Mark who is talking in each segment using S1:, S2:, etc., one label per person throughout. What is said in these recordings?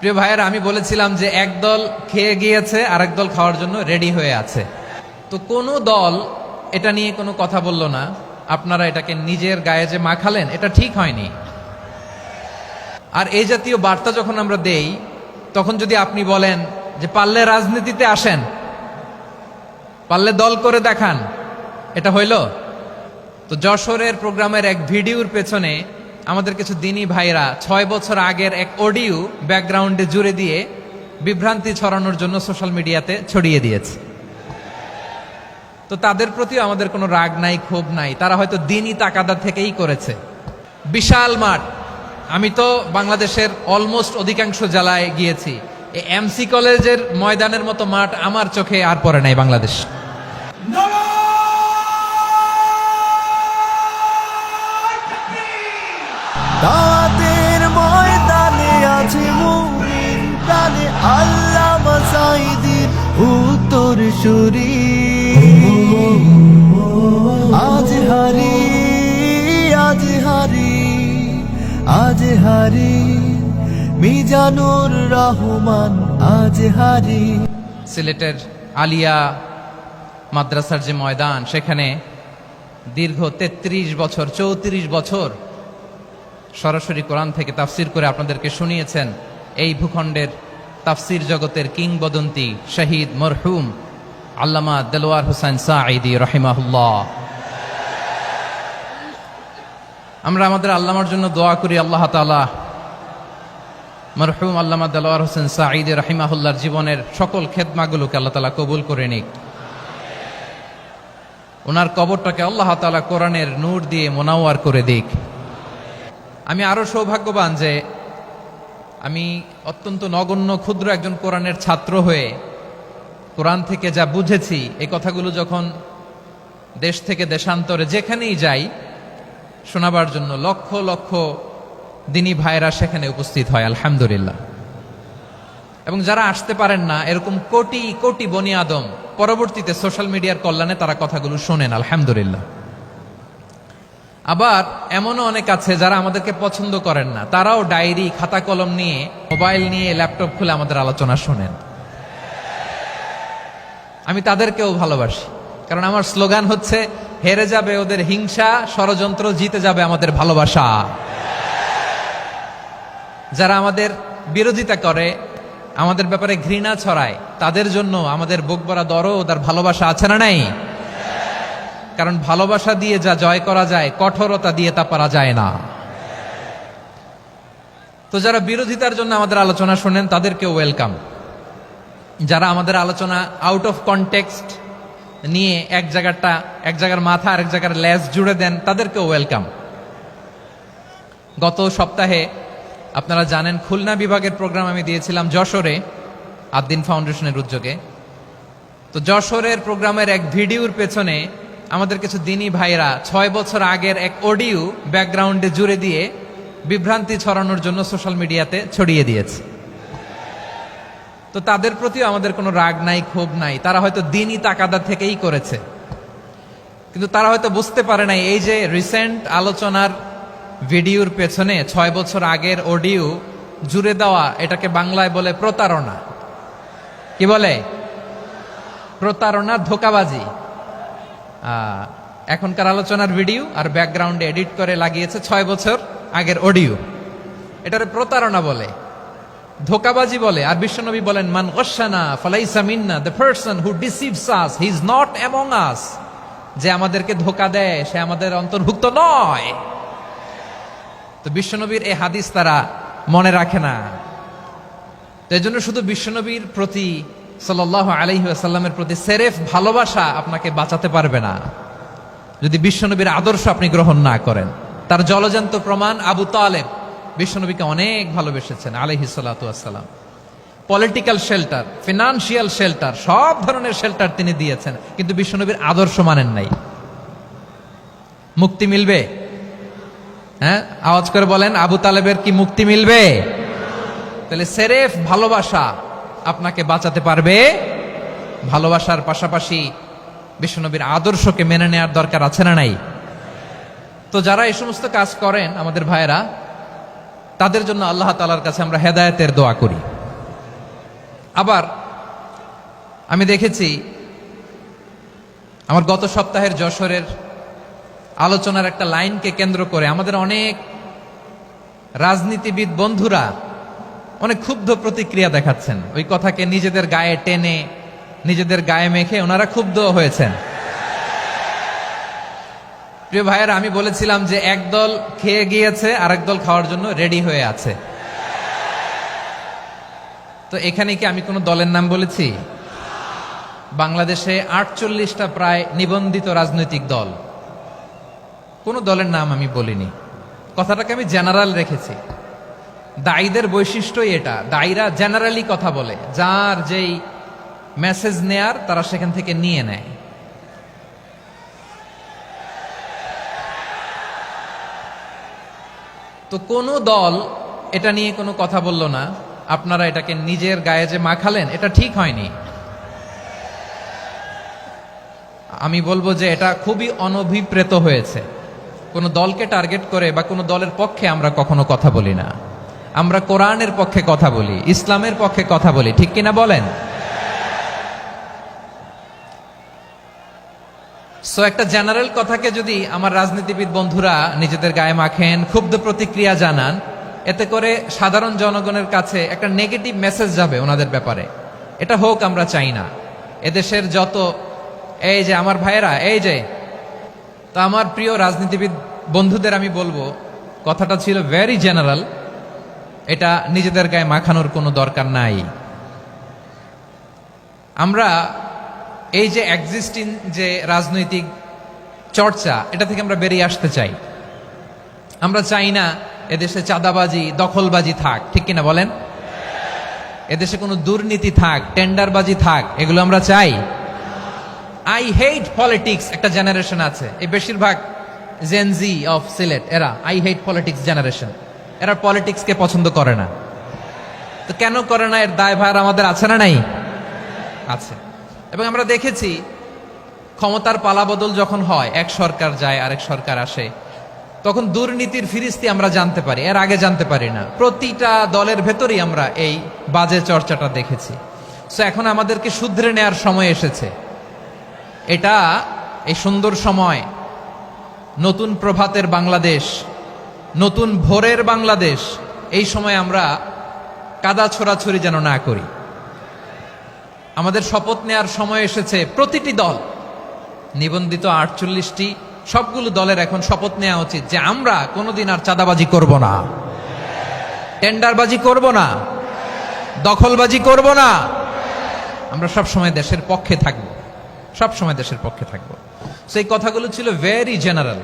S1: প্রিয় ভাইয়েরা, আমি বলেছিলাম যে একদল খেয়ে গিয়েছে আর একদল খাওয়ার জন্য রেডি হয়ে আছে। তো কোনো দল এটা নিয়ে কোনো কথা বলল না। আপনারা এটাকে নিজের গায়ে যে মাখালেন, এটা ঠিক হয়নি। আর এই জাতীয় বার্তা যখন আমরা দেই, তখন যদি আপনি বলেন যে পারলে রাজনীতিতে আসেন, পারলে দল করে দেখান, এটা হইল? তো যশোরের প্রোগ্রামের এক ভিডিওর পেছনে আমাদের কিছু দিনী ভাইরা 6 বছর আগের এক অডিও ব্যাকগ্রাউন্ডে জুড়ে দিয়ে বিভ্রান্তি ছড়ানোর জন্য সোশ্যাল মিডিয়াতে ছড়িয়ে দিয়েছে। তো তাদের প্রতিও আমাদের কোনো রাগ নাই, ক্ষোভ নাই। তারা হয়তো দিনই তাকাদা থেকেই করেছে। বিশাল মাঠ, আমি তো বাংলাদেশের অলমোস্ট অধিকাংশ জেলায় গিয়েছি। এই এমসি কলেজের ময়দানের মতো মাঠ আমার চোখে আর পড়ে নাই বাংলাদেশ।
S2: দাওয়াতের ময়দানে আছে মুমিন প্রাণে আল্লামা সাঈদীর উত্তরসূরি। আজ হারি আজ হারি আজ হারি মিজানুর রহমান আজ হারি।
S1: সিলেটের আলিয়া মাদ্রাসার যে ময়দান, সেখানে দীর্ঘ 33 বছর 34 বছর সরাসরি কোরআন থেকে তাফসির করে আপনাদেরকে শুনিয়েছেন এই ভূখণ্ডের তাফসির জগতের কিংবদন্তি শহীদ মরহুম আল্লামা দেলোয়ার হোসেন সাঈদী রাহিমাহুল্লাহ। আমরা আমাদের আল্লামার জন্য দোয়া করি, আল্লাহ তাআলা মরহুম আল্লামা দেলোয়ার হোসেন সাঈদী রাহিমাহুল্লাহর জীবনের সকল খেদমাগুলোকে আল্লাহ তাআলা কবুল করে নিক। ওনার কবরটাকে আল্লাহ তাআলা কোরআনের নূর দিয়ে মোনাওয়ার করে দিক। আমি আরো সৌভাগ্যবান যে আমি অত্যন্ত নগণ্য ক্ষুদ্র একজন কোরআনের ছাত্র হয়ে কোরআন থেকে যা বুঝেছি, এই কথাগুলো যখন দেশ থেকে দেশান্তরে যেখানেই যাই শোনাবার জন্য লক্ষ লক্ষ দিনী ভাইরা সেখানে উপস্থিত হয়, আলহামদুলিল্লাহ। এবং যারা আসতে পারেন না, এরকম কোটি কোটি বনি আদম পরবর্তীতে সোশ্যাল মিডিয়ার কল্যাণে তারা কথাগুলো শোনেন, আলহামদুলিল্লাহ। আবার এমনও অনেক আছে যারা আমাদেরকে পছন্দ করেন না, তারাও ডায়েরি খাতা কলম নিয়ে, মোবাইল নিয়ে, ল্যাপটপ খুলে আমাদের আলোচনা শোনেন। আমি তাদেরকেও ভালোবাসি, কারণ আমার স্লোগান হচ্ছে হেরে যাবে ওদের হিংসা, ষড়যন্ত্র, জিতে যাবে আমাদের ভালোবাসা। যারা আমাদের বিরোধিতা করে, আমাদের ব্যাপারে ঘৃণা ছড়ায়, তাদের জন্য আমাদের বুক ভরা দরদ আর ভালোবাসা আছে না নাই? কারণ ভালোবাসা দিয়ে যা জয় করা যায়, কঠোরতা দিয়ে তা পারা যায় না। তো যারা বিরোধিতার জন্য আমাদের আলোচনা শোনেন, তাদেরকেও ওয়েলকাম। যারা আমাদের আলোচনা আউট অফ কনটেক্সট নিয়ে এক জায়গার মাথা আর এক জায়গার লেজ জুড়ে দেন, তাদেরকেও ওয়েলকাম। গত সপ্তাহে আপনারা জানেন খুলনা বিভাগের প্রোগ্রাম আমি দিয়েছিলাম যশোরে, আদ্দিন ফাউন্ডেশনের উদ্যোগে। তো যশোরের প্রোগ্রামের এক ভিডিওর পেছনে আমাদের কিছু দিনী ভাইরা 6 বছর আগের এক অডিও ব্যাকগ্রাউন্ডে জুড়ে দিয়ে বিভ্রান্তি ছড়ানোর জন্য সোশ্যাল মিডিয়াতে ছড়িয়ে দিয়েছে। তো তাদের প্রতিও আমাদের কোনো রাগ নাই, ক্ষোভ নাই। তারা হয়তো দিনই তাকাদা থেকেই করেছে, কিন্তু তারা হয়তো বুঝতে পারে নাই এই যে রিসেন্ট আলোচনার ভিডিওর পেছনে 6 বছর আগের অডিও জুড়ে দেওয়া, এটাকে বাংলায় বলে প্রতারণা। কি বলে? প্রতারণা, ধোঁকাবাজি। এখনকার আলোচনার ভিডিও আর ব্যাকগ্রাউন্ডে এডিট করে লাগিয়েছে 6 বছর আগের অডিও। এটারে প্রতারণা বলে, ধোঁকাবাজি বলে। আর বিশ্বনবী বলেন, মান গশানা ফালাইসা মিন্না, the person who deceives us he is not among us. যে আমাদেরকে ধোঁকা দেয়, সে আমাদের অন্তর্ভুক্ত নয়। তো বিশ্বনবীর এই হাদিস তারা মনে রাখে না। তো এই জন্য শুধু বিশ্বনবীর প্রতি সাল্লাল্লাহু আলাইহি ওয়াসাল্লামের প্রতি সেরেফ ভালোবাসা আপনাকে বাঁচাতে পারবে না যদি বিশ্বনবীর আদর্শ আপনি গ্রহণ না করেন। তার জলজান্ত প্রমাণ, আবু তালেব বিশ্বনবীকে অনেক ভালোবেসেছেন আলাইহিস সালাতু ওয়াসসালাম। পলিটিক্যাল শেল্টার, ফিনান্সিয়াল শেল্টার, সব ধরনের শেল্টার তিনি দিয়েছেন, কিন্তু বিশ্বনবীর আদর্শ মানেন নাই। মুক্তি মিলবে? হ্যাঁ, আওয়াজ করে বলেন, আবু তালেবের কি মুক্তি মিলবে? তাহলে সেরেফ ভালোবাসা আপনাকে বাঁচাতে পারবে। ভালোবাসার পাশাপাশি বিশ্বনবীর আদর্শকে মেনে নেওয়ার দরকার আছে না নাই? তো যারা এই সমস্ত কাজ করেন আমাদের ভাইয়েরা, তাদের জন্য আল্লাহ তাআলার কাছে আমরা হেদায়েতের দোয়া করি। আবার আমি দেখেছি আমার গত সপ্তাহের যশোরের আলোচনার একটা লাইনকে কেন্দ্র করে আমাদের অনেক রাজনীতিবিদ বন্ধুরা অনেক ক্ষুব্ধ প্রতিক্রিয়া দেখাচ্ছেন। ওই কথাকে নিজেদের গায়ে টেনে নিজেদের গায়ে মেখে ওনারা ক্ষুব্ধ হয়েছেন। প্রিয় ভাইয়েরা, আমি বলেছিলাম যে একদল খেয়ে গিয়েছে আর একদল খাওয়ার জন্য রেডি হয়ে আছে। তো এখানে কি আমি কোনো দলের নাম বলেছি? বাংলাদেশে 48টা প্রায় নিবন্ধিত রাজনৈতিক দল, কোনো দলের নাম আমি বলিনি। কথাটাকে আমি জেনারেল রেখেছি। দায়ীদের বৈশিষ্ট্যই এটা, দায়ীরা জেনারেলি কথা বলে, যার যেই মেসেজ নেয়ার তারা সেখান থেকে নিয়ে নেয়। তো কোনো দল এটা নিয়ে কোনো কথা বলল না, আপনারা এটাকে নিজের গায়ে যে মাখালেন এটা ঠিক হয়নি। আমি বলবো যে এটা খুবই অনভিপ্রেত হয়েছে। কোনো দলকে টার্গেট করে বা কোনো দলের পক্ষে আমরা কখনো কথা বলি না। আমরা কোরআনের পক্ষে কথা বলি, ইসলামের পক্ষে কথা বলি, ঠিক কিনা বলেন? সো একটা জেনারেল কথাকে যদি আমার রাজনীতিবিদ বন্ধুরা নিজেদের গায়ে মাখেন, ক্ষুব্ধ প্রতিক্রিয়া জানান, এতে করে সাধারণ জনগণের কাছে একটা নেগেটিভ মেসেজ যাবে ওনাদের ব্যাপারে। এটা হোক আমরা চাই না। এদেশের যত এই যে আমার ভাইয়েরা, এই যে, তো আমার প্রিয় রাজনীতিবিদ বন্ধুদের আমি বলবো, কথাটা ছিল ভেরি জেনারেল, এটা নিজেদের গায়ে মাখানোর কোনো দরকার নাই। আমরা এই যে এক্সিস্টিং যে রাজনৈতিক চর্চা, এটা থেকে আমরা বেরিয়ে আসতে চাই। আমরা চাই না এদেশে চাঁদাবাজি, দখলবাজি থাক, ঠিক কিনা বলেন? এদেশে কোনো দুর্নীতি থাক, টেন্ডারবাজি থাক, এগুলো আমরা চাই। আই হেট পলিটিক্স একটা জেনারেশন আছে, এই বেশিরভাগ জেনজি অফ সিলেট, এরা আই হেট পলিটিক্স জেনারেশন। এরা পলিটিক্সকে পছন্দ করে না। তো কেন করে না, এর দায়ভার আমাদের আছে না নাই? আছে। এবং আমরা দেখেছি ক্ষমতার পালাবদল যখন হয়, এক সরকার যায় আরেক সরকার আসে, তখন দুর্নীতির ফিরিস্তি আমরা জানতে পারি, এর আগে জানতে পারি না। প্রতিটা দলের ভেতরেই আমরা এই বাজে চর্চাটা দেখেছি। সো এখন আমাদেরকে শুধরে নেয়ার সময় এসেছে। এটা এই সুন্দর সময়, নতুন প্রভাতের বাংলাদেশ, নতুন ভোরের বাংলাদেশ, এই সময় আমরা কাদা ছোড়াছড়ি যেন না করি। আমাদের শপথ নেয়ার সময় এসেছে। প্রতিটি দল, নিবন্ধিত 48টি, সবগুলো দলের এখন শপথ নেওয়া উচিত যে আমরা কোনোদিন আর চাঁদাবাজি করব না, টেন্ডারবাজি করব না, দখলবাজি করব না। আমরা সবসময় দেশের পক্ষে থাকব, সবসময় দেশের পক্ষে থাকব। সেই কথাগুলো ছিল ভেরি জেনারেল।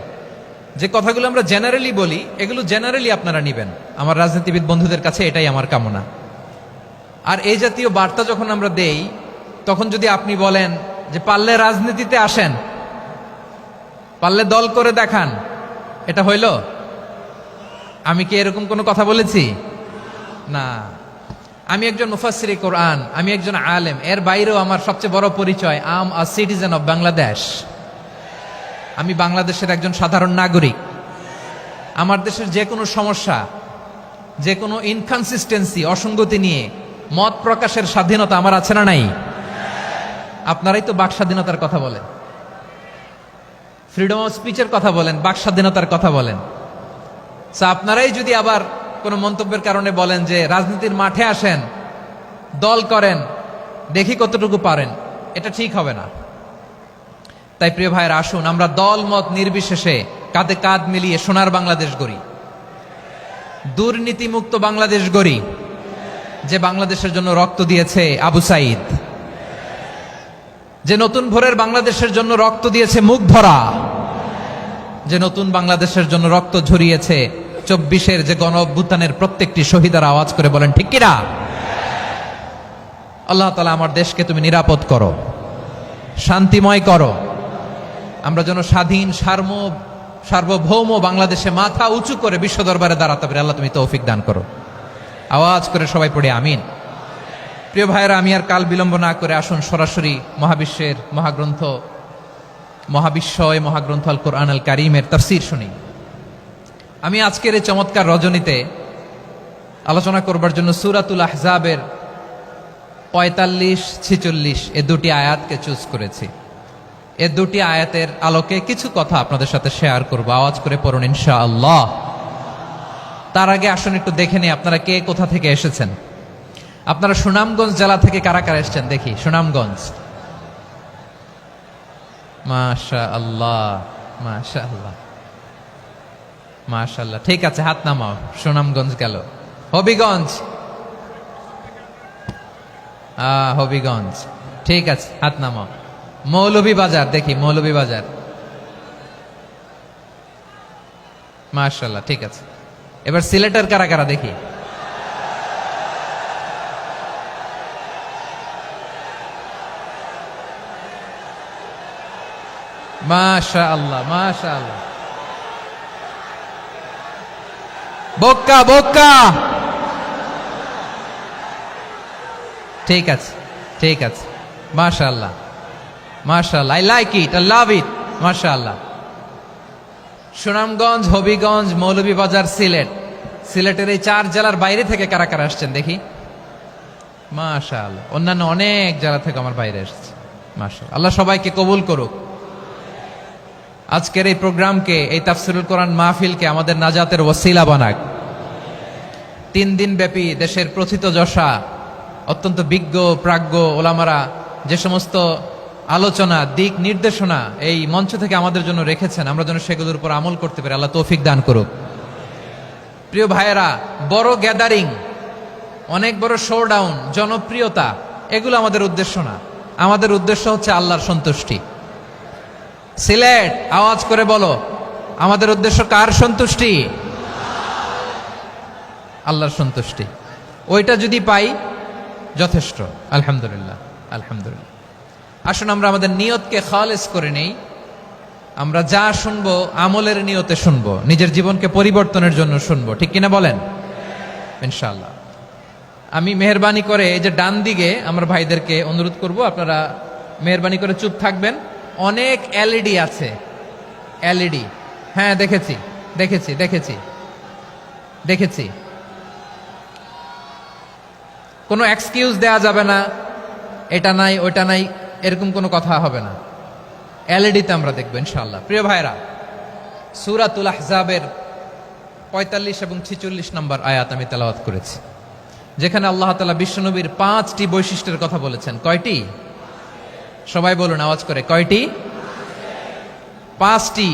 S1: যে কথাগুলো আমরা জেনারেলি বলি, এগুলো জেনারেলি আপনারা নিবেন। আমার রাজনীতিবিদ বন্ধুদের কাছে এটাই আমার কামনা। আর এই জাতীয় বার্তা যখন আমরা দেই, তখন যদি আপনি বলেন যে পারলে রাজনীতিতে আসেন, পারলে দল করে দেখান, এটা হইল? আমি কি এরকম কোনো কথা বলেছি? না। আমি একজন মুফাসসিরে কোরআন, আমি একজন আলেম, এর বাইরেও আমার সবচেয়ে বড় পরিচয় আম আ সিটিজেন অফ বাংলাদেশ। আমি বাংলাদেশের একজন সাধারণ নাগরিক। আমার দেশের যে কোনো সমস্যা, যে কোনো ইনকনসিস্টেন্সি, অসঙ্গতি নিয়ে মত প্রকাশের স্বাধীনতা আমার আছে না নাই? আপনারাই তো বাক স্বাধীনতার কথা বলেন, ফ্রিডম অফ স্পিচের কথা বলেন, বাক স্বাধীনতার কথা বলেন। আপনারাই যদি আবার কোনো মন্তব্যের কারণে বলেন যে রাজনীতির মাঠে আসেন, দল করেন, দেখি কতটুকু পারেন, এটা ঠিক হবে না। তাই প্রিয় ভাইয়ের, আসুন আমরা দল মত নির্বিশেষে কাঁধে কাঁধ মিলিয়ে সোনার বাংলাদেশ গড়ি, দুর্নীতিমুক্ত বাংলাদেশ গড়ি, যে বাংলাদেশের জন্য রক্ত দিয়েছে আবু সাইদ, যে নতুন ভোরের বাংলাদেশের জন্য রক্ত দিয়েছে মুগ্ধরা, যে নতুন বাংলাদেশের জন্য রক্ত ঝরিয়েছে 24-এর যে গণ অভ্যুত্থানের প্রত্যেকটি শহীদের আওয়াজ করে বলেন ঠিক কিনা? আল্লাহ তাআলা আমার দেশকে তুমি নিরাপদ করো, শান্তিময় করো। আমরা যেন স্বাধীন সার্বভৌম বাংলাদেশে মাথা উঁচু করে বিশ্ব দরবারে দাঁড়াতে পারি। আল্লাহ তুমি তৌফিক দান করো। আওয়াজ করে সবাই পড়ে আমিন। প্রিয় ভাইয়েরা, আমি আর কাল বিলম্ব না করে আসুন সরাসরি মহাবিশ্বের মহাগ্রন্থ আল কোরআন আল কারীমের তাফসীর শুনি। আমি আজকের এই চমৎকার রজনীতে আলোচনা করবার জন্য সূরাতুল আহজাবের 45-46 এ দুটি আয়াতকে চুজ করেছি। এ দুটি আয়াতের আলোকে কিছু কথা আপনাদের সাথে শেয়ার করব। আওয়াজ করে পড়ুন ইনশাআল্লাহ। তার আগে আসুন একটু দেখে নিই আপনারা কে কোথা থেকে এসেছেন। আপনারা সুনামগঞ্জ জেলা থেকে কারা কারা এসেছেন দেখি। সুনামগঞ্জ, মাশাআল্লাহ মাশাআল্লাহ মাশাআল্লাহ। ঠিক আছে, হাত নামাও। সুনামগঞ্জ গেল। হবিগঞ্জ, হবিগঞ্জ, ঠিক আছে, হাত নামাও। মৌলভীবাজার দেখি, মৌলভীবাজার, মাশাআল্লাহ, ঠিক আছে। এবার সিলেটের কারা কারা দেখি। মাশাআল্লাহ মাশাআল্লাহ। বক্কা বক্কা, ঠিক আছে ঠিক আছে, মাশাআল্লাহ মাশাআল্লাহ, I like it, I love it, মাশাআল্লাহ। সুনামগঞ্জ, হবিগঞ্জ, মৌলভীবাজার, সিলেট। সিলেটের এই 4 জেলার বাইরে থেকে কারা কারা আসছেন দেখি। মাশাআল্লাহ। অন্যান্য অনেক জেলা থেকে আমার বাইরে এসেছে, মাশাআল্লাহ। আল্লাহ সবাইকে কবুল করুক। আজকের এই প্রোগ্রামকে, এই তাফসিরুল কোরআন মাহফিলকে আমাদের নাজাতের ওসিলা বানাক। 3 দিন ব্যাপী দেশের প্রথিতযশা অত্যন্ত বিজ্ঞ প্রাজ্ঞ ওলামারা যে সমস্ত আলোচনা, দিক নির্দেশনা এই মঞ্চ থেকে আমাদের জন্য রেখেছেন, আমরা যেন সেগুলোর উপর আমল করতে পারি। আল্লাহ তৌফিক দান করুক। প্রিয় ভাইয়েরা, বড় গ্যাদারিং, অনেক বড় শোডাউন, জনপ্রিয়তা, এগুলো আমাদের উদ্দেশ্য না। আমাদের উদ্দেশ্য হচ্ছে আল্লাহর সন্তুষ্টি। সিলেট, আওয়াজ করে বলো, আমাদের উদ্দেশ্য কার সন্তুষ্টি? আল্লাহর সন্তুষ্টি। ওইটা যদি পাই যথেষ্ট, আলহামদুলিল্লাহ আলহামদুলিল্লাহ। আসুন আমরা আমাদের নিয়তকে খালেস করে নেই। আমরা যা শুনবো আমলের নিয়তে শুনবো, নিজের জীবনকে পরিবর্তনের জন্য শুনবো, ঠিক কিনা বলেন? ইনশাআল্লাহ। আমি মেহরবানি করে এই যে ডান দিকে আমার ভাইদেরকে অনুরোধ করব, আপনারা মেহরবানি করে চুপ থাকবেন। অনেক এলইডি আছে, এলইডি, হ্যাঁ দেখেছি দেখেছি দেখেছি দেখেছি। কোনো এক্সকিউজ দেয়া যাবে না, এটা নাই ওইটা নাই, এরকম কোনো কথা হবে না। এলইডিতে আমরা দেখবো ইনশাআল্লাহ। প্রিয় ভাইরা, সূরাতুল আহজাবের 45 এবং 46 নম্বর আয়াত আমি তেলাওয়াত করেছি, যেখানে আল্লাহ তাআলা বিশ্বনবীর 5টি বৈশিষ্ট্যের কথা বলেছেন। কয়টি? সবাই বলুন আওয়াজ করে, কয়টি? 5টি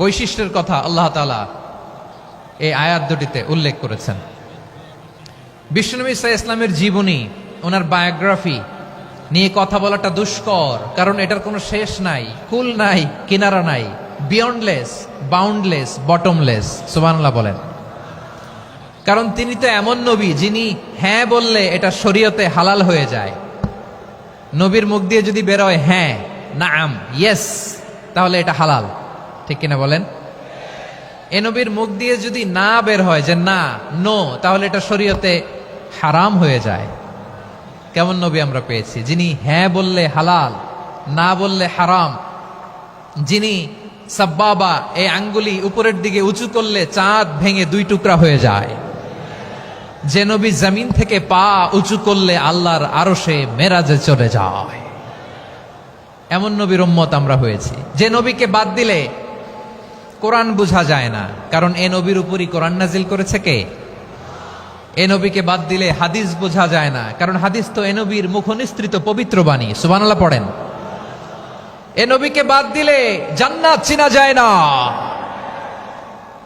S1: বৈশিষ্ট্যের কথা আল্লাহ তাআলা এই আয়াত দুটিতে উল্লেখ করেছেন। বিশ্বনবী সাল্লাল্লাহু আলাইহি ওয়াসাল্লামের জীবনী, ওনার বায়োগ্রাফি নিয়ে কথা বলাটা দুষ্কর, কারণ এটার কোনো শেষ নাই, কুল নাই, কিনারা নাই, বিয়ন্ডলেস, বাউন্ডলেস, বটমলেস। সুবহানাল্লাহ বলেন। কারণ তিনি তো এমন নবী যিনি হ্যাঁ বললে এটা শরীয়তে হালাল হয়ে যায়। নবীর মুখ দিয়ে যদি বেরোয় হ্যাঁ, নাম, ইয়েস, তাহলে এটা হালাল, ঠিক কিনা বলেন? এ নবীর মুখ দিয়ে যদি না বের হয় যে না, নো, তাহলে এটা শরীয়তে হারাম হয়ে যায়। কেমন নবী আমরা পেয়েছি, যিনি হ্যাঁ বললে হালাল, না বললে হারাম, যিনি সাব্বাবা, এই আঙ্গুলি উপরের দিকে উঁচু করলে চাঁদ ভেঙে 2 টুকরা হয়ে যায়, যে নবী জমিন থেকে পা উঁচু করলে আল্লাহর আরশে মেরাজে চলে যায়। এমন নবীর উম্মত আমরা হয়েছি। যে নবীকে বাদ দিলে কোরআন বোঝা যায় না, কারণ এ নবীর উপরই কোরআন নাজিল করেছে কে? এ নবীকে বাদ দিলে হাদিস বোঝা যায় না, কারণ হাদিস তো এ নবীর মুখনিসৃত পবিত্র বাণী। সুবহানাল্লাহ পড়েন। এ নবীকে বাদ দিলে জান্নাত চিনা যায় না,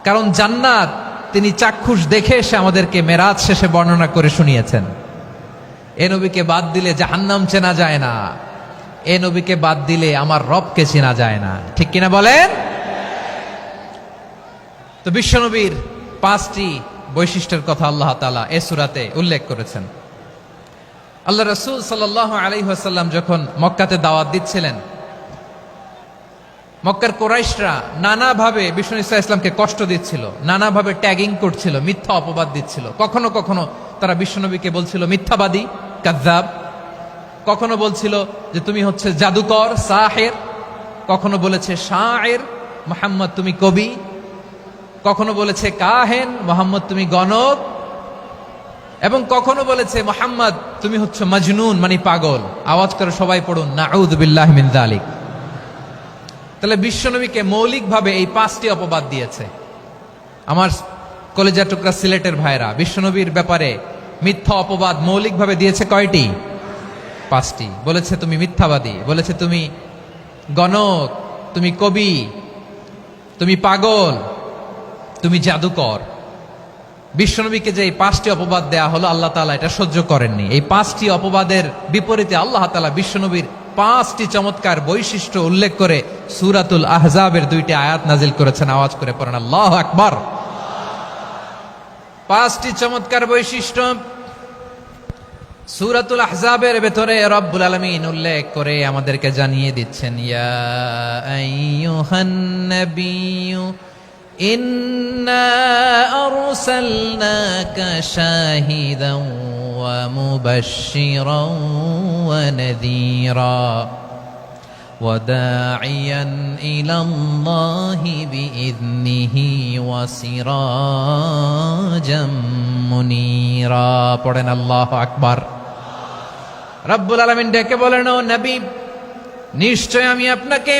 S1: কারণ জান্নাত তিনি চাক্ষুষ দেখে এসে আমাদেরকে মেরাজ শেষে বর্ণনা করে শুনিয়েছেন। এ নবীকে বাদ দিলে জাহান্নাম চেনা যায় না, এ নবীকে বাদ দিলে আমার রবকে চেনা যায় না, ঠিক কিনা বলেন? তো বিশ্বনবীর 5টি বৈশিষ্ট্যের কথা আল্লাহ তাআলা এই সূরাতে উল্লেখ করেছেন। আল্লাহ রাসূল সাল্লাল্লাহু আলাইহি ওয়াসাল্লাম যখন মক্কাতে দাওয়াত দিচ্ছিলেন, মক্কার কুরাইশরা নানাভাবে বিষ্ণু ঈসা ইসলামকে কষ্ট দিচ্ছিল, নানাভাবে ট্যাগিং করছিল, মিথ্যা অপবাদ দিচ্ছিল। কখনো কখনো তারা বিশ্বনবীকে বলছিল মিথ্যাবাদী, কাযযাব। কখনো বলছিল যে তুমি হচ্ছে জাদুকর, সাহের। কখনো বলেছে শায়ের, মুহাম্মদ তুমি কবি। কখনো বলেছে কাহেন, মুহাম্মদ তুমি গণক। এবং কখনো বলেছে মুহাম্মদ তুমি হচ্ছে মাজনুন মানে পাগল। আওয়াজ করে সবাই পড়ুন নাউযু বিল্লাহি মিন যালিক। তাহলে বিশ্বনবীকে মৌলিকভাবে এই 5টি অপবাদ দিয়েছে। আমার কলেজার টুকরা সিলেটের ভাইরা, বিশ্বনবীর ব্যাপারে মিথ্যা অপবাদ মৌলিকভাবে দিয়েছে কয়টি? 5টি। বলেছে তুমি মিথ্যাবাদী, বলেছে তুমি গণক, তুমি কবি, তুমি পাগল, তুমি জাদুকর। বিশ্বনবীকে যে এই 5টি অপবাদ দেয়া হলো, আল্লাহ তাআলা এটা সহ্য করেননি। এই 5টি অপবাদের বিপরীতে আল্লাহ তাআলা বিশ্বনবীর 5টি চমৎকার বৈশিষ্ট্য উল্লেখ করে সূরাতুল আহজাবের 2টি আয়াত নাজিল করেছেন। আওয়াজ করে পড়েন আল্লাহু আকবার। 5টি চমৎকার বৈশিষ্ট্য সূরাতুল আহজাবের ভেতরে রব্বুল আলামিন উল্লেখ করে আমাদেরকে জানিয়ে দিচ্ছেন, ইয়া আইয়ুহান নাবিয়্যু ইন্না আরসালনাকা শাহিদান ওয়া মুবাশশিরান ওয়া নাযীরা ওয়া দাঈয়ান ইলাল্লাহি বিইذনিহি ওয়া সিরাজাম মুনীরা। পড়েন আল্লাহু আকবার। রব্বুল আলামিন ডেকে বলেন, ও নবী, নিশ্চয় আমি আপনাকে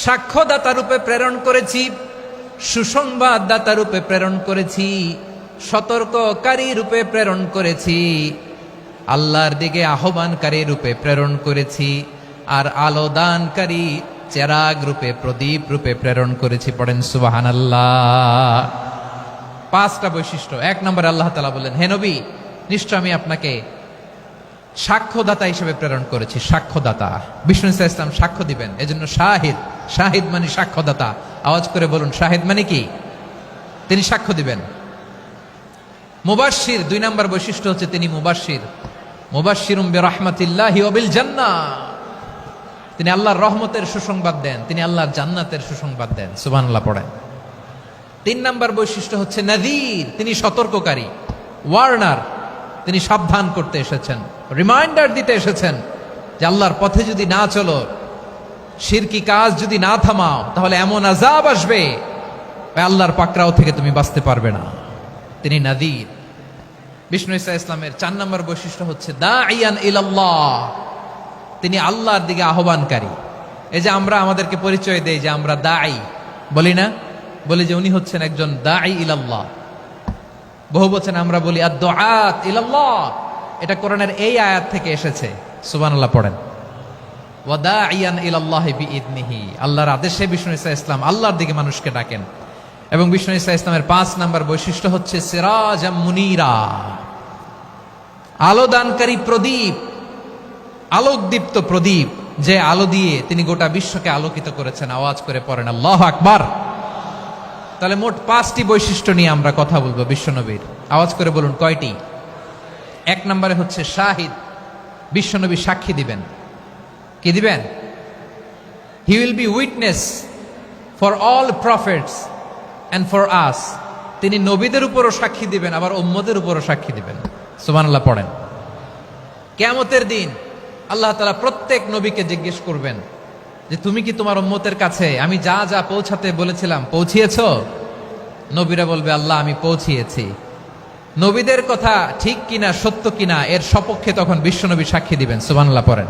S1: সাক্ষ্যদাতা রূপে প্রেরণ করেছি, সুসংবাদদাতা রূপে প্রেরণ করেছি, সতর্ককারী রূপে প্রেরণ করেছি, আল্লাহর দিকে আহ্বানকারী রূপে প্রেরণ করেছি, আর আলো দানকারী চেরাগ রূপে, প্রদীপ রূপে প্রেরণ করেছি। পড়েন সুবহানাল্লাহ। 5টা বৈশিষ্ট্য। 1 নম্বরে আল্লাহ তাআলা বলেন, হে নবী, নিশ্চয় আমি আপনাকে সাক্ষ্যদাতা হিসেবে প্রেরণ করেছি। সাক্ষ্যদাতা, বিষ্ণু ইসা ইসলাম সাক্ষ্য দিবেন, এজন্য শাহিদ। শাহিদ মানে সাক্ষ্যদাতা। আওয়াজ করে বলুন শাহিদ মানে কি? তিনি সাক্ষ্য দিবেন। মুবাশশির, 2 নম্বর বৈশিষ্ট্য হচ্ছে তিনি মুবাশশির। মুবাশশিরুম বিরাহমাতিল্লাহি ওয়া বিল জান্নাহ, তিনি আল্লাহর রহমতের সুসংবাদ দেন, তিনি আল্লাহর জান্নাতের সুসংবাদ দেন। সুবহানাল্লাহ পড়েন। 3 নম্বর বৈশিষ্ট্য হচ্ছে নাযীর, তিনি সতর্ককারী, ওয়ার্নার, তিনি সাবধান করতে এসেছেন, রিমাইন্ডার দিতে এসেছেন যে আল্লাহর পথে যদি না চলো, শিরকি কাজ যদি না থামাও, তাহলে এমন আযাব আসবে আল্লাহর পাকড়াও থেকে তুমি বাঁচতে পারবে না। তিনি নাযীর। বিষ্ণু ইসা ইসলামের 4 নম্বর বৈশিষ্ট্য হচ্ছে দাঈয়ান ইলাল্লাহ, তিনি আল্লাহর দিকে আহ্বানকারী। এই যে আমরা আমাদেরকে পরিচয় দেই যে আমরা দাঈ, বলি না? বলি যে উনি হচ্ছেন একজন দাঈ ইলাল্লাহ। বহু বচনে আমরা বলি আদ-দুআত ইলাল্লাহ। এটা কোরআনের এই আয়াত থেকে এসেছে। সুবহানাল্লাহ পড়েন। ওয়া দাঈয়ান ইলাল্লাহি বিইذনিহি, আল্লাহর আদেশে বিষ্ণু ইসা ইসলাম আল্লাহর দিকে মানুষকে ডাকেন। এবং বিষ্ণু ইসা ইসলামের 5 নম্বর বৈশিষ্ট্য হচ্ছে সিরাজাম মুনীরা, আলোদানকারী প্রদীপ, আলোকদীপ্ত প্রদীপ, যে আলো দিয়ে তিনি গোটা বিশ্বকে আলোকিত করেছেন। আওয়াজ করে পড়েন আল্লাহু আকবার। তাহলে মোট 5টি বৈশিষ্ট্য নিয়ে আমরা কথা বলবো বিশ্বনবীর। আওয়াজ করে বলুন কয়টি? 1 নম্বরে হচ্ছে শাহিদ, বিশ্বনবী সাক্ষী দিবেন। কি দিবেন? He will be witness for all prophets and for us. তিনি নবীদের উপরও সাক্ষী দিবেন, আবার উম্মতের উপরও সাক্ষী দিবেন। সুবহানাল্লাহ পড়েন। কিয়ামতের দিন আল্লাহ তাআলা প্রত্যেক নবীকে জিজ্ঞেস করবেন যে তুমি কি তোমার উম্মতের কাছে আমি যা যা পৌঁছাতে বলেছিলাম পৌঁছিয়েছো? নবীরা বলবে আল্লাহ আমি পৌঁছিয়েছি। নবীদের কথা ঠিক কিনা, সত্য কিনা, এর সপক্ষে তখন বিশ্বনবী সাক্ষী দিবেন। সুবহানাল্লাহ পড়েন।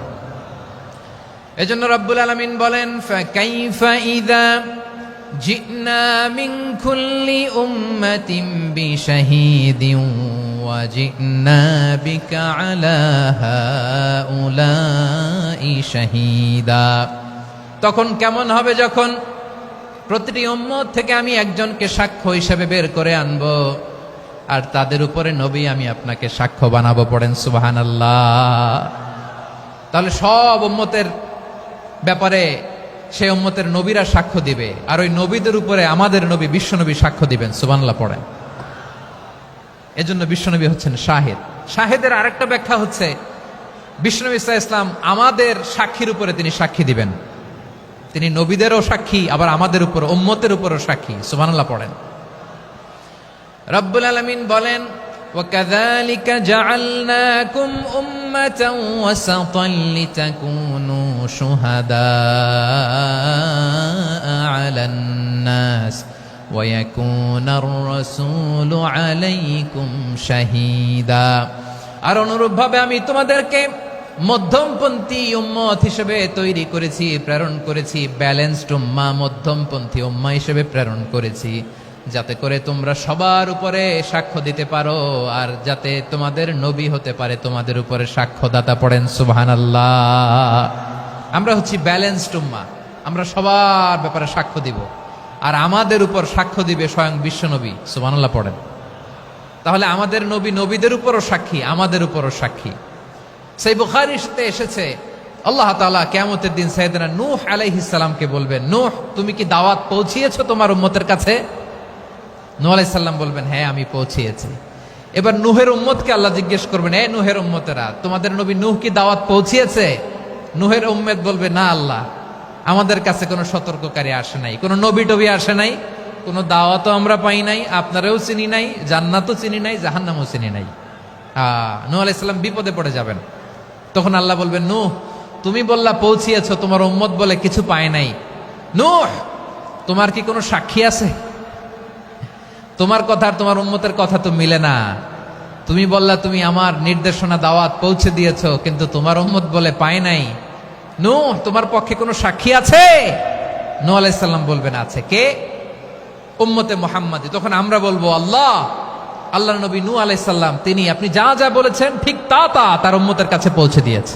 S1: এজন্য রব্বুল আলামিন বলেন, ফাকাইফা ইযা জিনা মিন কুল্লি উম্মাতিন বিশাহীদিন ওয়া জিনা বিকা আলা হাউলাই শাহীদা। তখন কেমন হবে যখন প্রতিটি উম্মত থেকে আমি একজনকে সাক্ষ্য হিসেবে বের করে আনবো, আর তাদের উপরে নবী আমি আপনাকে সাক্ষ্য বানাবো। পড়েন সুবহানাল্লাহ। তাহলে সব উম্মতের ব্যাপারে সেই উম্মতের নবীরা সাক্ষ্য দিবে, আর ওই নবীদের উপরে আমাদের নবী বিশ্বনবী সাক্ষ্য দিবেন। সুবহানাল্লাহ পড়েন। এজন্য বিশ্বনবী হচ্ছেন শাহিদ। শাহিদের আরেকটা ব্যাখ্যা হচ্ছে বিশ্বনবী সাল্লাল্লাহু আলাইহি ওয়াসাল্লাম আমাদের সাক্ষীর উপরে তিনি সাক্ষী দিবেন। তিনি নবীদেরও সাক্ষী, আবার আমাদের উপর উম্মতের উপরও সাক্ষী। সুবহানাল্লাহ পড়েন। রব্বুল আলামিন বলেন, وَكَذَلِكَ جَعَلْنَاكُمْ أُمَّةً وَسَطًا لِتَكُونُوا شُهَدَاءَ عَلَى النَّاسِ ويكون الرسول عليكم شهيدا। আর অনুরূপভাবে আমি তোমাদেরকে মধ্যমপন্থী উম্মত হিসেবে তৈরি করেছি, প্রেরণ করেছি, ব্যালেন্সড উম্মাহ, মধ্যমপন্থী উম্মাহ হিসেবে প্রেরণ করেছি, যাতে করে তোমরা সবার উপরে সাক্ষ্য দিতে পারো, আর যাতে তোমাদের নবী হতে পারে তোমাদের উপরে সাক্ষ্যদাতা। পড়েন সুবহানাল্লাহ। আমরা হচ্ছি ব্যালেন্সড উম্মাহ, আমরা সবার ব্যাপারে সাক্ষ্য দিব, আর আমাদের উপর সাক্ষ্য দিবে স্বয়ং বিশ্বনবী। সুবহানাল্লাহ পড়েন। তাহলে আমাদের নবী নবীদের উপরও সাক্ষী, আমাদের উপরও সাক্ষী। সেই বুখারীতে এসেছে আল্লাহ তাআলা কিয়ামতের দিন সাইয়েদনা নূহ আলাইহিস সালামকে বলবেন, নূহ তুমি কি দাওয়াত পৌঁছিয়েছো তোমার উম্মতের কাছে? নূহ আলাইহিস সালাম বলবেন, হ্যাঁ আমি পৌঁছিয়েছি। এবার নূহের উম্মতকে আল্লাহ জিজ্ঞেস করবেন, এই নূহের উম্মতেরা, তোমাদের নবী নূহ কি দাওয়াত পৌঁছিয়েছে? নূহের উম্মত বলবে, না আল্লাহ, আমাদের কাছে কোনো সতর্ককারী আসে নাই, কোনো নবী টবি আসে নাই, কোনো দাওয়াতও আমরা পাই নাই, আপনারাও চিনি নাই, জান্নাতও চিনি নাই, জাহান্নামও চিনি নাই। নূহ আলাইহিস সালাম বিপদে পড়ে যাবেন। তখন আল্লাহ বলবেন, নূহ তুমি বললা পৌঁছিয়েছো, তোমার উম্মত বলে কিছু পায় নাই। নূহ তোমার কি কোনো সাক্ষী আছে? তোমার কথা আর তোমার উম্মতের কথা তো মিলে না। তুমি বললা তুমি আমার নির্দেশনা দাওয়াত পৌঁছে দিয়েছো, কিন্তু তোমার উম্মত বলে পায় নাই। নূহ তোমার পক্ষে কোনো সাক্ষী আছে? নূহ আলাইহিস সালাম বলবেন, আছে। কে? উম্মতে মুহাম্মাদী। তখন আমরা বলবো, আল্লাহর নবী নূহ আলাইহিস সালাম তিনি আপনি যা যা বলেছেন ঠিক তা তার উম্মতের কাছে পৌঁছে দিয়েছে।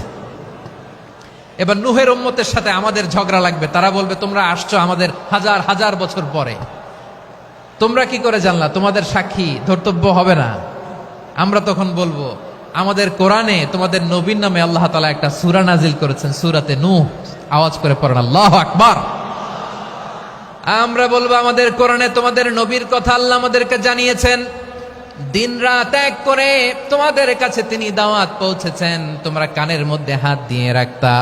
S1: এবার নূহের উম্মতের সাথে আমাদের ঝগড়া লাগবে। তারা বলবে, তোমরা আসছো আমাদের হাজার হাজার বছর পরে, তোমরা কি করে জানলা? তোমাদের সাক্ষী ধর্তব্য হবে না। আমরা তখন বলবো, আমাদের কোরআনে তোমাদের নবীর নামে আল্লাহ তাআলা একটা সূরা নাজিল করেছেন, সূরাতে নূহ। আওয়াজ করে পড়েন আল্লাহু আকবার। আমরা বলবো, আমাদের কোরআনে তোমাদের নবীর কথা আল্লাহ আমাদেরকে জানিয়েছেন, দিন রাত এক করে তোমাদের কাছে তিনি দাওয়াত পৌঁছেছেন। তোমরা কানের মধ্যে হাত দিয়ে রাখতা,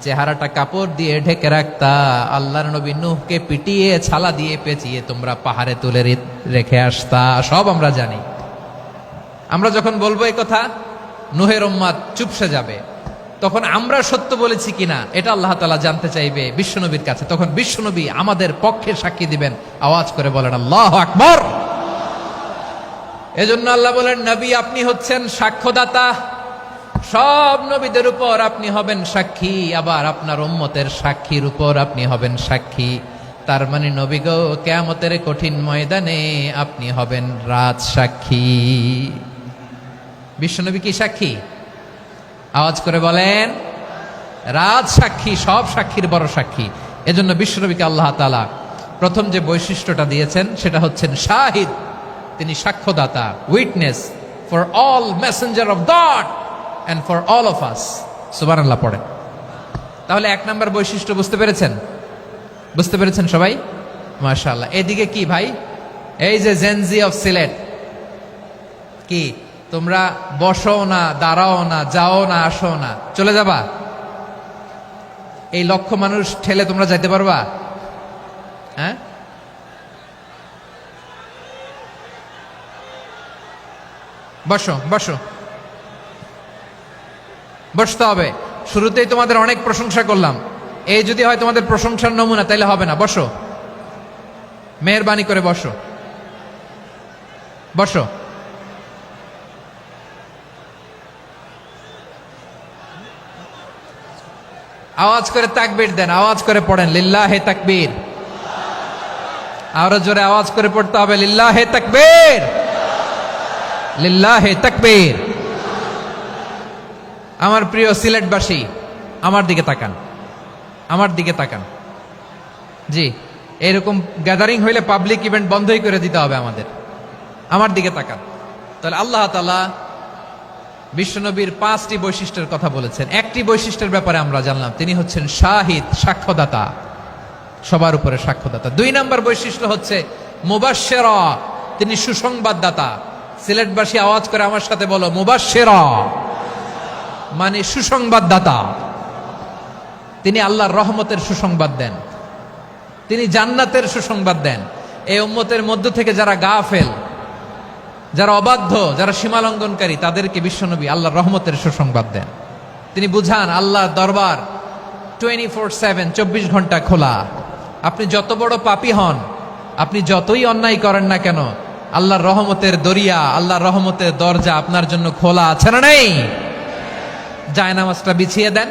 S1: চেহারাটা কাপড় দিয়ে ঢেকে রাখতা, আল্লাহর নবী নূহকে পিটিয়ে ছালা দিয়ে পেঁচিয়ে তোমরা পাহাড়ে তুলে রেখে আসতা। সব আমরা জানি। আমরা যখন বলবো এই কথা, নূহের উম্মত চুপসে যাবে। তখন আমরা সত্য বলেছি কিনা এটা আল্লাহ তাআলা জানতে চাইবে বিশ্বনবীর কাছে। তখন বিশ্বনবী আমাদের পক্ষে সাক্ষী দিবেন। আওয়াজ করে বলেন আল্লাহু আকবার। এজন্য আল্লাহ বলেন, নবী আপনি হচ্ছেন সাক্ষ্যদাতা, সব নবীদের উপর আপনি হবেন সাক্ষী, আবার আপনার উম্মতের সাক্ষীর উপর আপনি হবেন সাক্ষী। তার মানে নবী গো, কিয়ামতের কঠিন ময়দানে আপনি হবেন রাজ সাক্ষী। বিশ্বনবী কি সাক্ষী? আওয়াজ করে বলেন, রাজ সাক্ষী, সব সাক্ষীর বড় সাক্ষী। এজন্য বিশ্বনবীকে আল্লাহ তাআলা প্রথম যে বৈশিষ্ট্যটা দিয়েছেন সেটা হচ্ছেন শাহিদ। তিনি সাক্ষ্যদাতা, witness for all messenger of God and for all of us. সুবহানাল্লাহ পড়েন। তাহলে এক নাম্বার বৈশিষ্ট্য বুঝতে পেরেছেন? বুঝতে পেরেছেন সবাই? মাশাআল্লাহ। এদিকে কি ভাই, এই যে জেনজি অফ সিলেট, কি তোমরা বসো না, দাঁড়াও না, যাও না, আসো না, চলে যাবা? এই লক্ষ মানুষ ঠেলে তোমরা যাইতে পারবা? হ্যাঁ, বসো বসো, বসতে হবে। শুরুতেই তোমাদের অনেক প্রশংসা করলাম, এই যদি হয় তোমাদের প্রশংসার নমুনা, তাইলে হবে না। বসো, মেহেরবানি করে বসো, বসো। আওয়াজ করে তাকবীর দেন, আওয়াজ করে পড়েন লিল্লাহে তাকবীর। আরো জোরে আওয়াজ করে পড়তে হবে, লিল্লাহে তাকবীর, লিল্লাহে তাকবীর। আমার প্রিয় সিলেটবাসী, আমার দিকে তাকান, আমার দিকে তাকান। জি, এরকম গ্যাদারিং হইলে পাবলিক ইভেন্ট বন্ধই করে দিতে হবে আমাদের। আমার দিকে তাকান। তাহলে আল্লাহ তাআলা বিশ্বনবীর 5টি বৈশিষ্ট্যের কথা বলেছেন। একটি বৈশিষ্ট্যের ব্যাপারে আমরা জানলাম, তিনি হচ্ছেন শাহিদ, সাক্ষ্যদাতা, সবার উপরে সাক্ষ্যদাতা। 2 নম্বর বৈশিষ্ট্য হচ্ছে মুবাশশিরা, তিনি সুসংবাদদাতা। সিলেটবাসী আওয়াজ করে আমার সাথে বলো, মুবাশশিরা মানে সুসংবাদদাতা। তিনি আল্লাহর রহমতের সুসংবাদ দেন, তিনি জান্নাতের সুসংবাদ দেন। এই উম্মতের মধ্য থেকে যারা গাফেল, যারা অবাধ্য, যারা সীমালঙ্ঘনকারী, তাদেরকে বিশ্বনবী আল্লাহর রহমতের সুসংবাদ দেন। তিনি বুঝান আল্লাহর দরবার 24/7, 24 ঘন্টা খোলা। আপনি যত বড় পাপী হন, আপনি যতই অন্যায় করেন না কেন, আল্লাহর রহমতের দরিয়া, আল্লাহর রহমতের দরজা আপনার জন্য খোলা আছে না নেই? জায়নামাজটা বিছিয়ে দেন,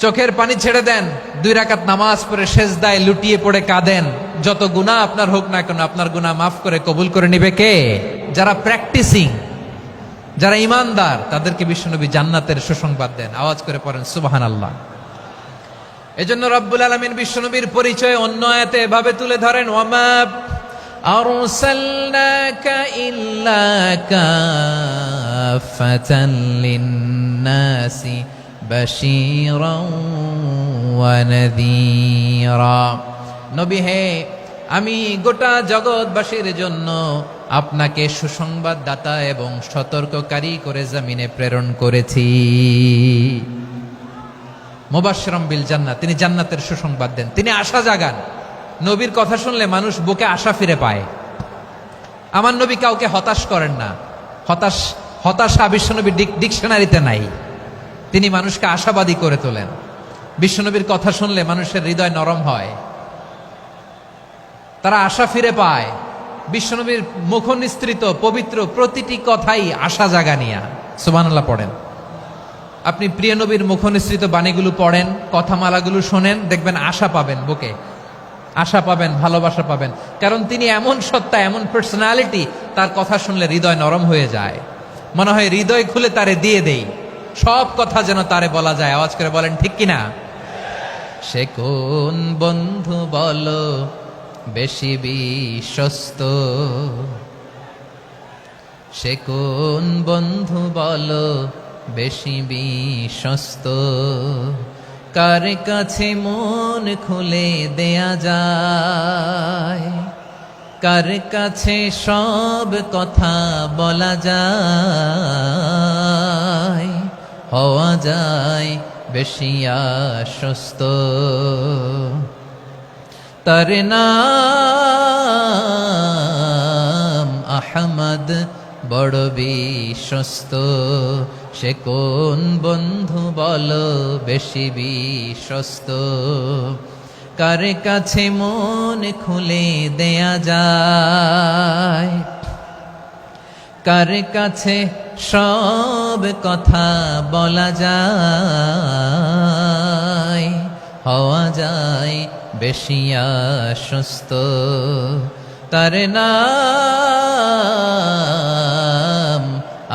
S1: চোখের পানি ছেড়ে দেন, 2 রাকাত নামাজ পড়ে সেজদায় লুটিয়ে পড়ে কাঁদেন। যত গুনাহ আপনার হোক না কেন, আপনার গুনাহ মাফ করে কবুল করে নিবে কে? যারা প্র্যাকটিসিং, যারা ইমানদার, তাদেরকে বিশ্বনবী জান্নাতের সুসংবাদ দেন। আওয়াজ করে পড়েন সুবহানাল্লাহ। এজন্য রব্বুল আলামিন বিশ্বনবীর পরিচয় অন্য আয়াতে এভাবে তুলে ধরেন, ওয়ামা আরসালনাকা ইল্লা কাফাতান লিন্নাসি বাশীরাও ওয়া নাযীরা। নবী হে, আমি গোটা জগৎবাসীর জন্য আপনাকে সুসংবাদদাতা এবং সতর্ককারী করে জমিনে প্রেরণ করেছি। মুবাশশিরাম বিল জান্নাত, তিনি জান্নাতের সুসংবাদ দেন, তিনি আশা জাগান। নবীর কথা শুনলে মানুষ বুকে আশা ফিরে পায়। আমার নবী কাউকে হতাশ করেন না। হতাশা বিশ্বনবীর ডিকশনারিতে নাই। তিনি মানুষকে আশাবাদী করে তোলেন। বিশ্বনবীর কথা শুনলে মানুষের হৃদয় নরম হয়, তারা আশা ফিরে পায়। বিশ্বনবীর মুখ নিঃসৃত পবিত্র প্রতিটি কথাই আশা জাগানিয়া। সুবহানাল্লাহ পড়েন। আপনি প্রিয় নবীর মুখ নিঃসৃত বাণীগুলো পড়েন, কথামালাগুলো শোনেন, দেখবেন আশা পাবেন, বুকে আশা পাবেন, ভালোবাসা পাবেন। কারণ তিনি এমন সত্তা, এমন পার্সোনালিটি, তার কথা শুনলে হৃদয় নরম হয়ে যায়। মনে হয় হৃদয় খুলে তারে দিয়ে দেই, সব কথা যেন তারে বলা যায়। আওয়াজ করে বলেন ঠিক কিনা? সে কোন বন্ধু বলো বেশি বিশ্বস্ত, সে কোন বন্ধু বলো বেশি বিশ্বস্ত, কার কাছে মন খুলে দেয়া যায়, কার কাছে সব কথা বলা যায়, হওয়া যায় বেশি আশ্বস্ত। তার নাম আহমদ, বড় বিশ্বস্ত। সে কোন বন্ধু বলো বেশি বিশ্বস্ত, কার কাছে মন খুলে দেয়া যায়, কার কাছে সব কথা বলা যায়, হওয়া যায় বেশি আশ্বস্ত। তার নাম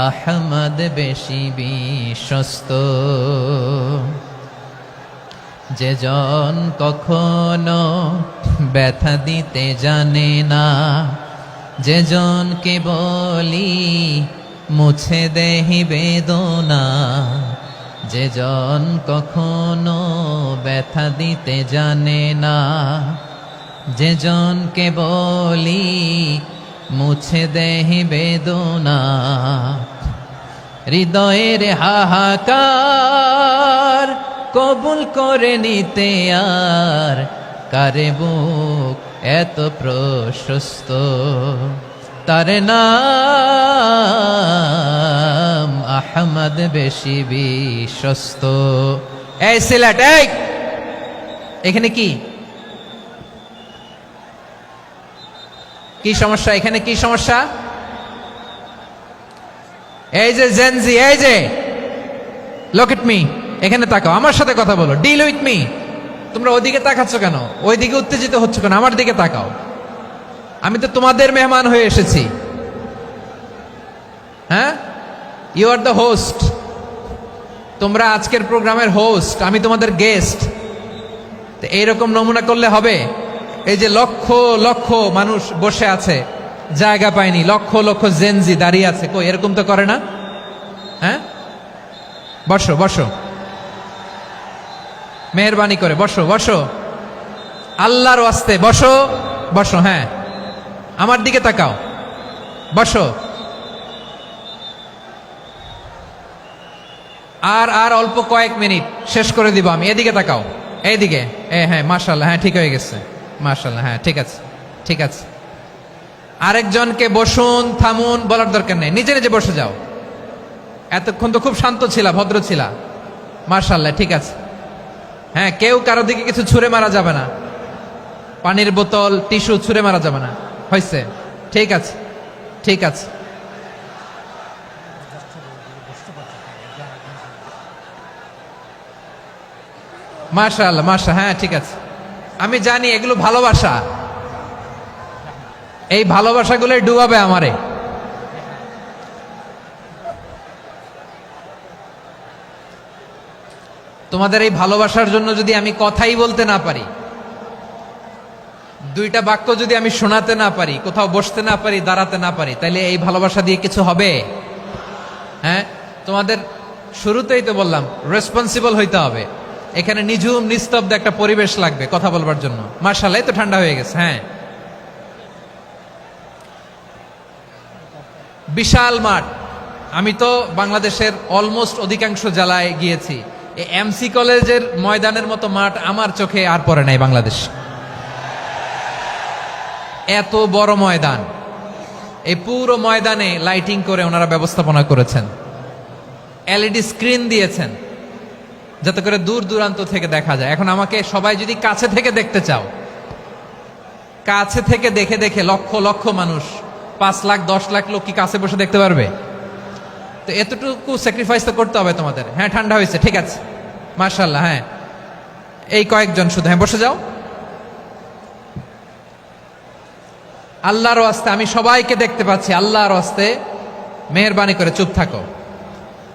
S1: আহমদ, বেশি বিশ্বস্ত। যে জন কখনো ব্যথা দিতে জানে না, যে জনকে বলি মুছে দেহি বেদনা, যে জন কখনো ব্যথা দিতে জানে না, যে জনকে বলি মুছে দেহি বেদনা, হৃদয়ের হাহাকার কবুল করে নিতে আর কারে বুক এত প্রশস্ত। তার নাম আহমদ, বেশি বিশ্বস্ত। এই সিলেট, এই এখানে কি কি সমস্যা? এখানে কি সমস্যা? এই যে জেনজি, এই যে লুক এট মি, এখানে তাকাও, আমার সাথে কথা বলো, ডিল উইথ মি। তোমরা ওইদিকে তাকাচ্ছ কেন? ওইদিকে উত্তেজিত হচ্ছ কেন? আমার দিকে তাকাও। আমি তো তোমাদের মেহমান হয়ে এসেছি। হ্যাঁ, ইউ আর দ্য হোস্ট। তোমরা আজকের প্রোগ্রামের হোস্ট, আমি তোমাদের গেস্ট। তো এইরকম নমুনা করলে হবে? এই যে লক্ষ লক্ষ মানুষ বসে আছে, জায়গা পায়নি, লক্ষ লক্ষ জেনজি দাঁড়িয়ে আছে, কই এরকম তো করে না? হ্যাঁ, বসো বসো, মেহরবানি করে বসো বসো, আল্লাহর ওয়াস্তে বসো বসো। হ্যাঁ, আমার দিকে তাকাও, বসো। আর আর অল্প কয়েক মিনিট, শেষ করে দিব আমি। এদিকে তাকাও, এইদিকে। হ্যাঁ, মাশাআল্লাহ, হ্যাঁ ঠিক হয়ে গেছে, মাশাআল্লাহ, হ্যাঁ ঠিক আছে ঠিক আছে। আরেকজনকে বসুন, থামুন বলার দরকার নেই, নিজে নিজে বসে যাও। এতক্ষণ তো খুব শান্ত ছিলা, ভদ্র ছিলা, মাশাআল্লাহ ঠিক আছে। হ্যাঁ, কেউ কারো দিকে কিছু ছুঁড়ে মারা যাবে না। পানির বোতল টিস্যু ছুঁড়ে মারা যাবে না, হয়েছে? ঠিক আছে, ঠিক আছে। মাশাআল্লাহ, হ্যাঁ ঠিক আছে। আমি জানি এগুলো ভালোবাসা, এই ভালোবাসাগুলোই ডুবাবে আমারে। তোমাদের এই ভালোবাসার জন্য যদি আমি কথাই বলতে না পারি, দুইটা বাক্য যদি আমি শোনাতে না পারি, কোথাও বসতে না পারি, দাঁড়াতে না পারি, তাইলে এই ভালোবাসা দিয়ে কিছু হবে? হ্যাঁ, তোমাদের শুরুতেই তো বললাম রেসপন্সিবল হইতে হবে। এখানে নিঝুম নিস্তব্ধ একটা পরিবেশ লাগবে কথা বলবার জন্য। মাশাআল্লাহ, এই তো ঠান্ডা হয়ে গেছে। হ্যাঁ, বিশাল মাঠ। আমি তো বাংলাদেশের অলমোস্ট অধিকাংশ জেলায় গিয়েছি, এই এমসি কলেজের ময়দানের মতো মাঠ আমার চোখে আর পড়ে নাই বাংলাদেশ। এত বড় ময়দান, এই পুরো ময়দানে লাইটিং করে ওনারা ব্যবস্থাপনা করেছেন, এলইডি স্ক্রিন দিয়েছেন যাতে করে দূর দূরান্ত থেকে দেখা যায়। এখন আমাকে সবাই যদি কাছে থেকে দেখতে চাও, কাছে থেকে দেখে দেখে লক্ষ লক্ষ মানুষ, 5 লাখ 10 লাখ লোক কি কাছে বসে দেখতে পারবে? তো এতটুকু স্যাক্রিফাইস তো করতে হবে তোমাদের। হ্যাঁ, ঠান্ডা হয়েছে, ঠিক আছে, মাশাআল্লাহ। হ্যাঁ, এই কয়েকজন শুধু, হ্যাঁ বসে যাও। আল্লাহর ওয়াস্তে আমি সবাইকে দেখতে পাচ্ছি, আল্লাহর ওয়াস্তে মেহেরবানি করে চুপ থাকো।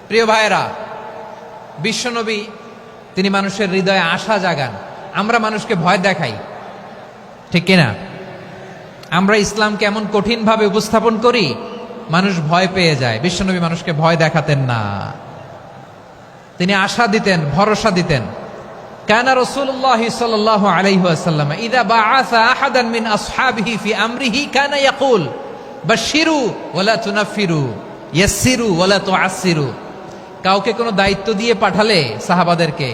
S1: প্রিয় ভাইয়েরা, বিশ্বনবী তিনি মানুষের হৃদয়ে আশা জাগান। আমরা মানুষকে ভয় দেখাই, ঠিক কিনা? আমরা ইসলামকে এমন কঠিন ভাবে উপস্থাপন করি, মানুষ ভয় পেয়ে যায়। বিশ্বনবী মানুষকে ভয় দেখাতেন না, তিনি আশা দিতেন, ভরসা দিতেন। কানা রাসূলুল্লাহ সাল্লাল্লাহু আলাইহি ওয়াসাল্লাম ইযা বাআসা আহাদান মিন আসহাবিহি ফি আমরিহি কানা ইয়াকুল বাশশিরু ওয়ালা তুনাফিরু ইয়াসসিরু ওয়ালা তুআসসিরু। কাউকে কোনো দায়িত্ব দিয়ে পাঠালে সাহাবাদেরকে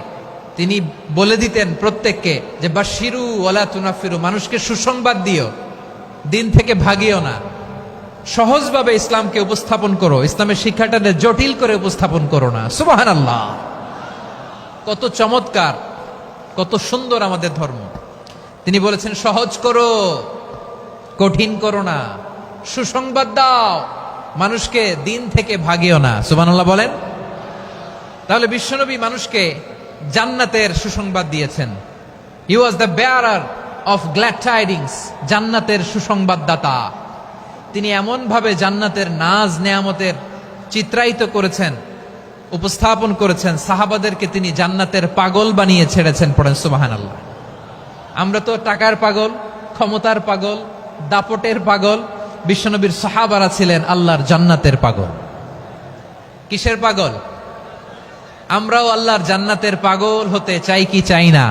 S1: তিনি বলে দিতেন প্রত্যেককে যে বাশশিরু ওয়ালা তুনাফিরু, মানুষকে সুসংবাদ দিও, দিন থেকে ভাগিও না, সহজভাবে ইসলামকে উপস্থাপন করো, ইসলামের শিক্ষাটাকে জটিল করে উপস্থাপন করো না। সুবহানাল্লাহ, কত চমৎকার, কত সুন্দর আমাদের ধর্ম। তিনি বলেছেন সহজ করো, কঠিন করো না, সুসংবাদ দাও, মানুষকে দিন থেকে ভাগিও না। সুবহানাল্লাহ বলেন। তাহলে বিশ্বনবী মানুষকে জান্নাতের সুসংবাদ দিয়েছেন। He was the bearer of glad tidings, জান্নাতের সুসংবাদদাতা। তিনি এমন ভাবে জান্নাতের নাজ নেয়ামতের চিত্রায়িত করেছেন, উপস্থাপন করেছেন, সাহাবাদেরকে তিনি জান্নাতের পাগল বানিয়ে ছেড়েছেন। পড়েন সুবহানাল্লাহ। আমরা তো টাকার পাগল, ক্ষমতার পাগল, দাপটের পাগল। বিশ্বনবীর সাহাবারা ছিলেন আল্লাহর জান্নাতের পাগল। কিসের পাগল? আমরাও আল্লাহর জান্নাতের পাগল হতে চাই কি চাই না?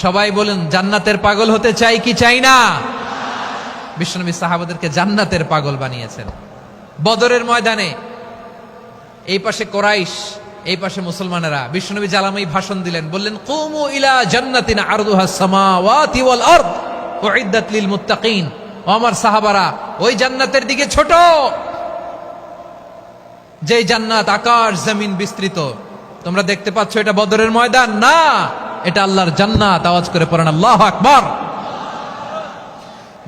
S1: সবাই বলেন, জান্নাতের পাগল হতে চাই কি চাই না? বিশ্বনবী সাহাবাদেরকে জান্নাতের পাগল বানিয়েছেন। বদরের ময়দানে এই পাশে কোরাইশ, এই পাশে মুসলমানেরা। বিশ্বনবী জালামাই ভাষণ দিলেন, বললেন কুমু ইলা জান্নাতিন আরদুহাস সামাওয়াতি ওয়াল আরদ উইদ্দাত লিল মুত্তাকিন। ও আমার সাহাবারা, ওই জান্নাতের দিকে ছোট, যে জান্নাত আকাশ জমিন বিস্তৃত। তোমরা দেখতে পাচ্ছ এটা বদরের ময়দান না, এটা আল্লাহর জান্নাত। আওয়াজ করে পড়েন আল্লাহু আকবার।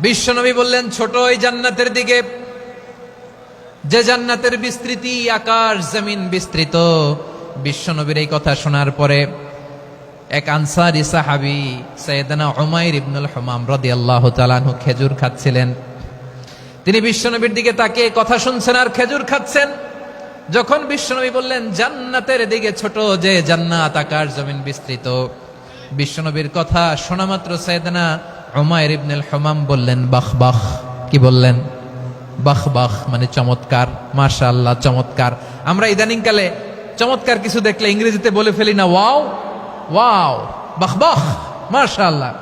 S1: বিশ্বনবী বললেন ছোট ওই জান্নাতের দিকে, যে জান্নাতের বিস্তৃতি আকাশ জমিন বিস্তৃত। বিশ্বনবীর এই কথা শোনার পরে এক আনসারী সাহাবী সাইয়েদনা উমাইর ইবনুল হুমাম রাদিয়াল্লাহু তাআলা আনহু খেজুর খাচ্ছিলেন। তিনি বিশ্বনবীর দিকে তাকিয়ে কথা শুনছেন আর খেজুর খাচ্ছেন। যখন বিশ্বনবী বললেন জান্নাতের দিকে ছোট, যে জান্নাত আকাশ জমিন বিস্তৃত, বিশ্বনবীর কথা শোনা মাত্র সাইয়েদনা উমাইর ইবনুল হুমাম বললেন বাহ বাহ। কি বললেন? বাহ বাহ, মানে চমৎকার, মাশাআল্লাহ চমৎকার। আমরা ইদানিং কালে চমৎকার কিছু দেখলে ইংরেজিতে বলে ফেলি না ওয়াও ওয়াও, বাহ বাহ, মাশাআল্লাহ।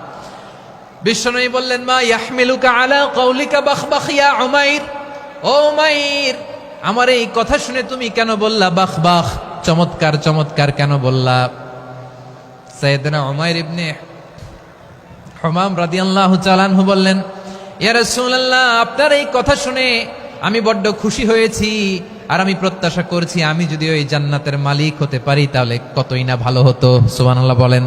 S1: বিশ্বনবী বললেন মা ইয়াহমিলুকা আলা কওলিকা বাহ বাহ ইয়া উমাইর। ও উমাইর, আমার এই কথা শুনে তুমি কেন বললা বাহ বাহ, চমৎকার চমৎকার কেন বললা? সাইয়েদনা উমাইর ইবনে হুমাম রাদিয়াল্লাহু তাআলা আনহু বললেন ইয়া রাসূলুল্লাহ, আপনার এই কথা শুনে আমি বড্ড খুশি হয়েছি, আর আমি প্রত্যাশা করছি আমি যদি ওই জান্নাতের মালিক হতে পারি তাহলে কতই না ভালো হতো। সুবহানাল্লাহ বলেন।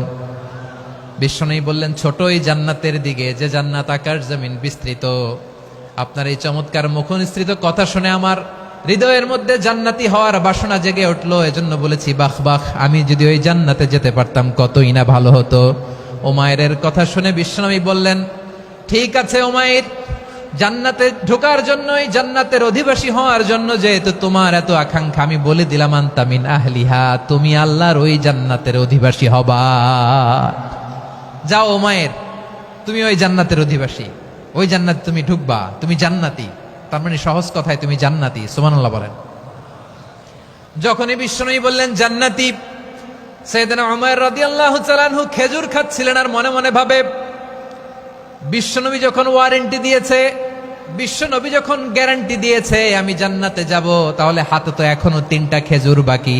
S1: বিশ্বনবী বললেন, ছোট এই জান্নাতের দিকে, যে জান্নাত আকাশ জমিন বিস্তৃত। আপনার এই চমৎকার মুখনিসৃত কথা শুনে আমার হৃদয়ের মধ্যে জান্নাতি হওয়ার বাসনা জেগে উঠলো। এজন্য বলেছি, বাহ বাহ, আমি যদি ওই জান্নাতে যেতে পারতাম কতই না ভালো হতো। উমাইরের কথা শুনে বিশ্বনবী বললেন, ঠিক আছে উমাইর, জান্নাতে ঢোকার জন্যই, জান্নাতের অধিবাসী হওয়ার জন্য যেহেতু তোমার এত আকাঙ্ক্ষা, আমি বলে দিলাম, আনতা মিন আহলিহা, তুমি আল্লাহর ওই জান্নাতের অধিবাসী হবা। যাও উমাইর, তুমি ওই জান্নাতের অধিবাসী, ওই জান্নাতে তুমি ঢুকবা, তুমি জান্নাতি। তার মানে সহজ কথায় তুমি জান্নাতি। সুবহানাল্লাহ বলেন। যখনই বিশ্বনবী বললেন জান্নাতি, সাইয়েদনা উমাইর রাদিয়াল্লাহু তাআলা আনহু খেজুর খাচ্ছিলেন আর মনে মনে ভাবে, বিশ্বনবী যখন ওয়ারেন্টি দিয়েছে, বিশ্বনবী যখন গ্যারান্টি দিয়েছে আমি জান্নাতে যাব, তাহলে হাতে তো এখনো 3টা খেজুর বাকি।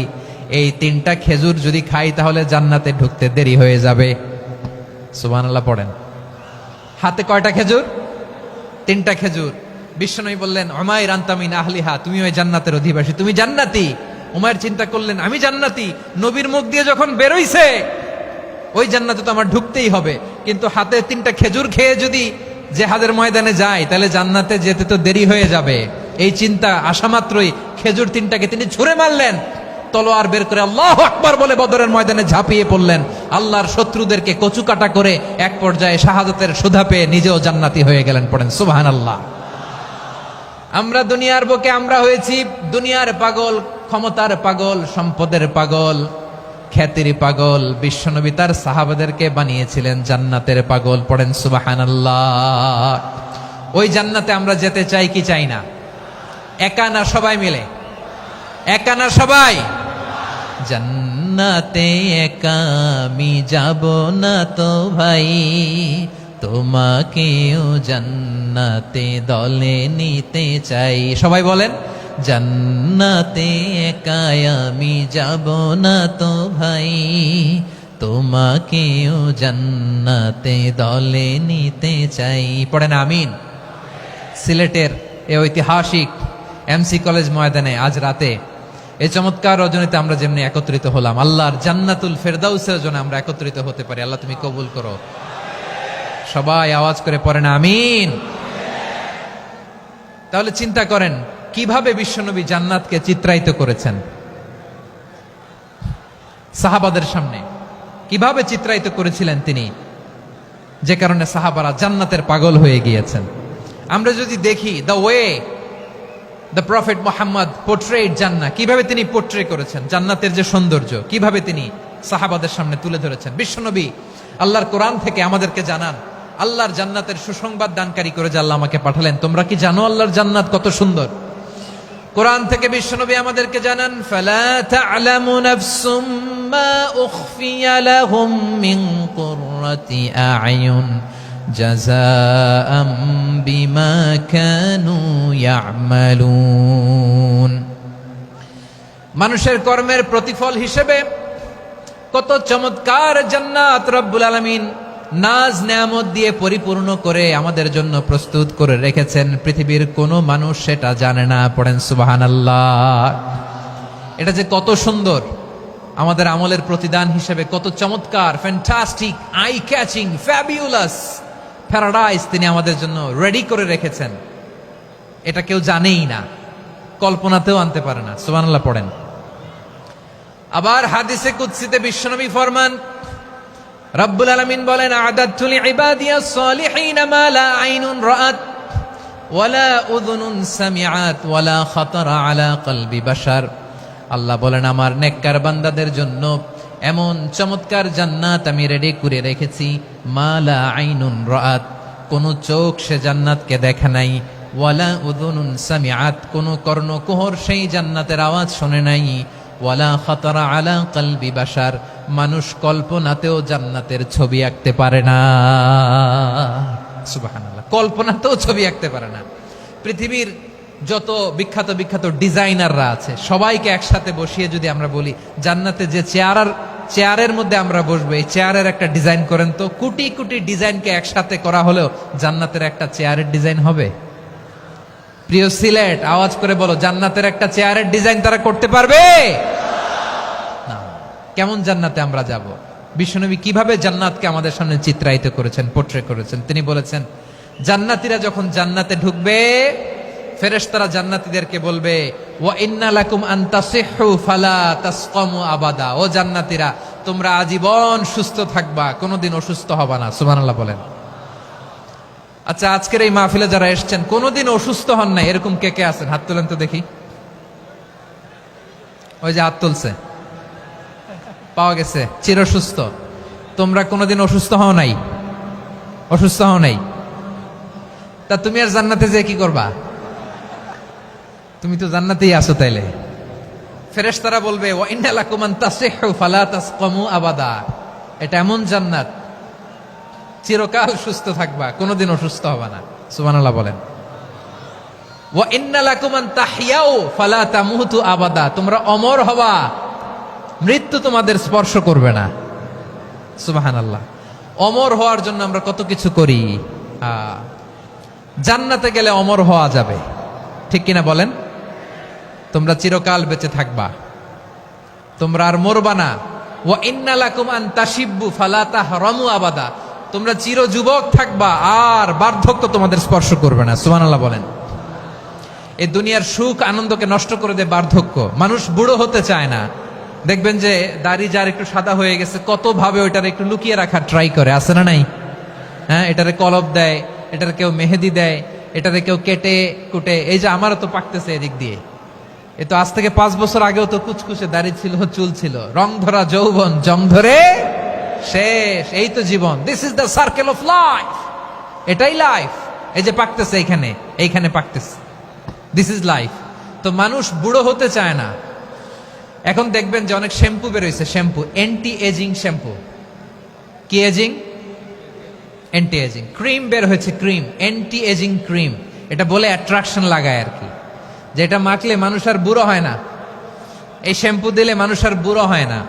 S1: এই 3টা খেজুর যদি খাই তাহলে জান্নাতে ঢুকতে দেরি হয়ে যাবে। সুবহানাল্লাহ পড়েন। হাতে কয়টা খেজুর? 3টা খেজুর। বিশ্বনবী বললেন, উমাইর আনতা মিন আহলিহা, তুমি ওই জান্নাতের অধিবাসী, তুমি জান্নাতি। উমাইর চিন্তা করলেন, আমি জান্নাতি, নবীর মুখ দিয়ে যখন বেরোইছে ওই জান্নাতে তো আমার ঢুকতেই হবে, কিন্তু হাতে 3টা খেজুর খেয়ে যদি জেহাদের ময়দানে যায় তাহলে জান্নাতে যেতে তো দেরি হয়ে যাবে। এই চিন্তা আসা মাত্রই খেজুর 3টাকে তিনি ছুঁড়ে মারলেন, তলোয়ার বের করে আল্লাহু আকবার বলে বদরের ময়দানে ঝাঁপিয়ে পড়লেন। আল্লাহর শত্রুদেরকে কচুকাটা করে এক পর্যায়ে শাহাদাতের সুধা পেয়ে নিজেও জান্নাতি হয়ে গেলেন। পড়েন সুবহানাল্লাহ। আমরা দুনিয়ার বুকে আমরা হয়েছি দুনিয়ার পাগল, ক্ষমতার পাগল, সম্পদের পাগল, খ্যাতির পাগল। বিশ্বনবী তার সাহাবাদেরকে বানিয়েছিলেন জান্নাতের পাগল। পড়েন সুবহানাল্লাহ। ওই জান্নাতে আমরা যেতে চাই কি চাই না? একা না সবাই মিলে? একা না সবাই? জান্নাতে একা আমি যাব না তো ভাই, তোমাকেও জান্নাতে দলে নিতে চাই। সবাই বলেন, জান্নাতে একা আমি যাব না তো ভাই, তোমাকেও জান্নাতে দলে নিতে চাই। পড়েন আমিন। সিলেটের এই ঐতিহাসিক এমসি কলেজ ময়দানে আজ রাতে এই চমৎকার রজনীতে আমরা যেমনি একত্রিত হলাম, আল্লাহর জান্নাতুল ফেরদাউসের জন্য আমরা একত্রিত হতে পারি। আল্লাহ তুমি কবুল করো। সবাই আওয়াজ করে পড়েন আমিন। তাহলে চিন্তা করেন কিভাবে বিশ্বনবী জান্নাতকে চিত্রায়িত করেছেন সাহাবাদের সামনে, কিভাবে চিত্রায়িত করেছিলেন তিনি, যে কারণে সাহাবারা জান্নাতের পাগল হয়ে গিয়েছেন। আমরা যদি দেখি the way the prophet Muhammad portrait জান্নাত, কিভাবে তিনি পোর্ট্রে করেছেন জান্নাতের যে সৌন্দর্য, কিভাবে তিনি সাহাবাদের সামনে তুলে ধরেছেন। বিশ্বনবী আল্লাহর কোরআন থেকে আমাদেরকে জানান, আল্লাহর জান্নাতের সুসংবাদ দানকারী করে যে আল্লাহ আমাকে পাঠালেন। তোমরা কি জানো আল্লাহর জান্নাত কত সুন্দর? কোরআন থেকে বিশ্বনবী আমাদেরকে জানান, ফালা তা'লামু নাফসুম মা উখফিয়া লাহুম মিন কুররাতি আ'য়ুন জাযাআম বিমা কানু ইয়া'মালুন। মানুষের কর্মের প্রতিফল হিসেবে কত চমৎকার জান্নাত রব্বুল আলামিন নাজ নেয়ামত দিয়ে পরিপূর্ণ করে আমাদের জন্য প্রস্তুত করে রেখেছেন। পৃথিবীর কোনো মানুষ সেটা জানে না। পড়েন সুবহানাল্লাহ। এটা যে কত সুন্দর, আমাদের আমলের প্রতিদান হিসেবে কত চমৎকার, fantastic, eye catching, fabulous paradise তিনি আমাদের জন্য রেডি করে রেখেছেন। এটা কেউ জানেই না, কল্পনাতেও আনতে পারে না। সুবহানাল্লাহ পড়েন। আবার হাদিসে কুদসিতে বিশ্বনবী ফরমান, রব্বুল আলামিন বলেন, আ'দাদতু লিইবাদিয়াস সালিহিন মা লা আইনুন রাআত ওয়ালা উযুনুন সামিআত ওয়ালা খাতারা আলা কলবি বাশার। আল্লাহ বলেন, আমার নেককার বান্দাদের জন্য এমন চমৎকার জান্নাত আমি রেডি করে রেখেছি, মা লা আইনুন রাআত, কোন চোখ সে জান্নাতকে দেখে নাই, ওয়ালা উযুনুন সামিআত, কোন কর্ণকুহর সেই জান্নাতের আওয়াজ শুনে নাই, ওয়ালা খাতারা আলা কলবি বাশার, মানুষ কল্পনাতেও জান্নাতের ছবি আঁকতে পারে না। সুবহানাল্লাহ, কল্পনাতেও ছবি আঁকতে পারে না। পৃথিবীর যত বিখ্যাত বিখ্যাত ডিজাইনাররা আছে সবাইকে একসাথে বসিয়ে যদি আমরা বলি জান্নাতে যে চেয়ারের মধ্যে আমরা বসবো, এই চেয়ারের একটা ডিজাইন করেন তো, কোটি কোটি ডিজাইনকে একসাথে করা হলেও জান্নাতের একটা চেয়ারের ডিজাইন হবে? প্রিয় সিলেট, আওয়াজ করে বলো, জান্নাতের একটা চেয়ারের ডিজাইন তারা করতে পারবে না? কেমন জান্নাতে আমরা যাব? বিশ্বনবী কিভাবে জান্নাতকে আমাদের সামনে চিত্রায়িত করেছেন, পোট্রে করেছেন। তিনি বলেছেন, জান্নাতীরা যখন জান্নাতে ঢুকবে, ফেরেশতারা জান্নাতীদেরকে বলবে, ওয়া ইন্না লাকুম আন তাসিহু ফালা তাসকামু আবাদা। ও জান্নাতীরা, তোমরা আজীবন সুস্থ থাকবা, কোনোদিন অসুস্থ হবা না। সুবহানাল্লাহ বলেন। আচ্ছা, আজকের এই মাহফিলে যারা এসেছেন কোনোদিন অসুস্থ হন নাই, এরকম কে কে আছেন? হাত তোলেন তো দেখি। ওই যে হাত তুলছে, পাওয়া গেছে, চির সুস্থ। তোমরা কোনোদিন অসুস্থ হও নাই? অসুস্থ হও নাই? তা তুমি আর জান্নাতে যে কি করবা? তুমি তো জান্নাতেই আছো তাইলে। ফেরেশতারা বলবে, ওয়া ইন্না লাকুম আন তাসিহু ফালা তাসকামু আবাদা। এটা এমন জান্নাত, চিরকাল সুস্থ থাকবা, কোনোদিন অসুস্থ হবা না। সুবহানাল্লাহ বলেন। ওয়া ইন্না লাকুম আন তাহইয়াউ ফালা তামুতু আবাদা। তোমরা অমর হবা, মৃত্যু তোমাদের স্পর্শ করবে না। সুবহানাল্লাহ। অমর হওয়ার জন্য আমরা কত কিছু করি। জান্নাতে গেলে অমর হওয়া যাবে, ঠিক কিনা বলেন? তোমরা চিরকাল বেঁচে থাকবা, তোমরা আর মরবা না। ওয়া ইন্না লাকুম আন তাশিব্বু ফালা তাহরামু আবাদা। তোমরা চির যুবক থাকবা, আর বার্ধক্য তোমাদের স্পর্শ করবে না। সুবহানাল্লাহ বলেন। এই দুনিয়ার সুখ আনন্দকে নষ্ট করে দেয় বার্ধক্য। মানুষ বুড়ো হতে চায় না। দেখবেন যে দাড়ি যার একটু সাদা হয়ে গেছে, কত ভাবে ওইটার একটু লুকিয়ে রাখার ট্রাই করে, আছে না নাই? হ্যাঁ, এটারে কলব দেয়, এটারে কেউ মেহেদি দেয়, এটারে কেউ কেটে কুটে। এই যে আমারও তো পাকতেছে এদিক দিয়ে, এ তো আজ থেকে 5 বছর আগেও তো কুচকুচে দাড়ি ছিল, চুল ছিল, রং ধরা যৌবন, জং ধরে শেষ। এই তো জীবন। This is the circle of life. এটাই লাইফ। এই যে পাকতেছে এইখানে, এইখানে পাকতেছে, দিস ইজ লাইফ। তো মানুষ বুড়ো হতে চায় না। এখন দেখবেন যে অনেক শ্যাম্পু বেরোইছে, শ্যাম্পু, অ্যান্টি এজিং শ্যাম্পু। কি এজিং? Anti ageing. ক্রিম বের হয়েছে, ক্রিম, অ্যান্টি এজিং ক্রিম। এটা বলে অ্যাট্রাকশন লাগায় আর কি, যে এটা মাখলে মানুষ আর বুড়ো হয় না, এই শ্যাম্পু দিলে মানুষ আর বুড়ো হয় না।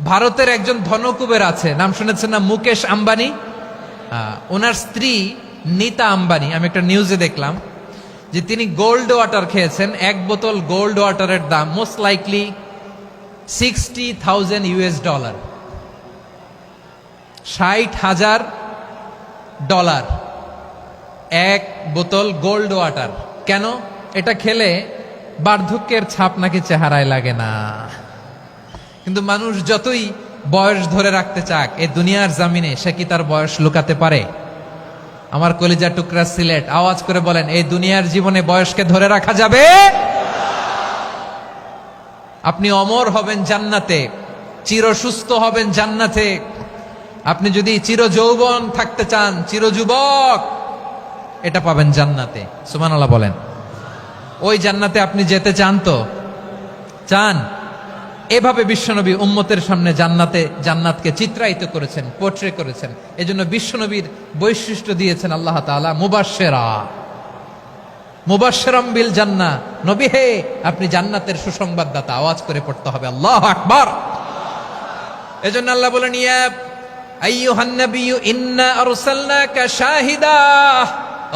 S1: ভারতের একজন ধনকুবের আছে, নাম শুনেছেন না? মুকেশ আম্বানি। ওনার স্ত্রী নীতা আম্বানি, আমি একটা নিউজে দেখলাম যে তিনি গোল্ড ওয়াটার খেয়েছেন। 1 বোতল গোল্ড ওয়াটারের দাম মোস্ট লাইকলি $60,000, $60,000 1 বোতল গোল্ড ওয়াটার। কেন? এটা খেলে বার্ধক্যের ছাপ নাকি চেহারায় লাগে না। কিন্তু মানুষ যতই বয়স ধরে রাখতে চাক এই দুনিয়ার জামিনে, সে কি তার বয়স লুকাতে পারে? আমার কলিজা টুকরা সিলেট, আওয়াজ করে বলেন, এই দুনিয়ার জীবনে বয়সকে ধরে রাখা যাবে? আপনি অমর হবেন জান্নাতে, চির সুস্থ হবেন জান্নাতে। আপনি যদি চির যৌবন থাকতে চান, চির যুবক, এটা পাবেন জান্নাতে। সুবহানাল্লাহ বলেন। ওই জান্নাতে আপনি যেতে চান তো? চান? এভাবে বিশ্বনবী উম্মতের সামনে জান্নাতকে চিত্রায়িত করেছেন, পোট্রে করেছেন। এজন্য বিশ্বনবীর বৈশিষ্ট্য দিয়েছেন আল্লাহ তাআলা মুবাশশিরা, মুবাশশিরাম বিল জান্নাহ। নবী হে, আপনি জান্নাতের সুসংবাদদাতা। আওয়াজ করে পড়তে হবে আল্লাহু আকবার। এজন্য আল্লাহ বলেন, ইয়া আইয়ুহান নাবিয়্যু ইন্না আরসালনাকা শাহিদা।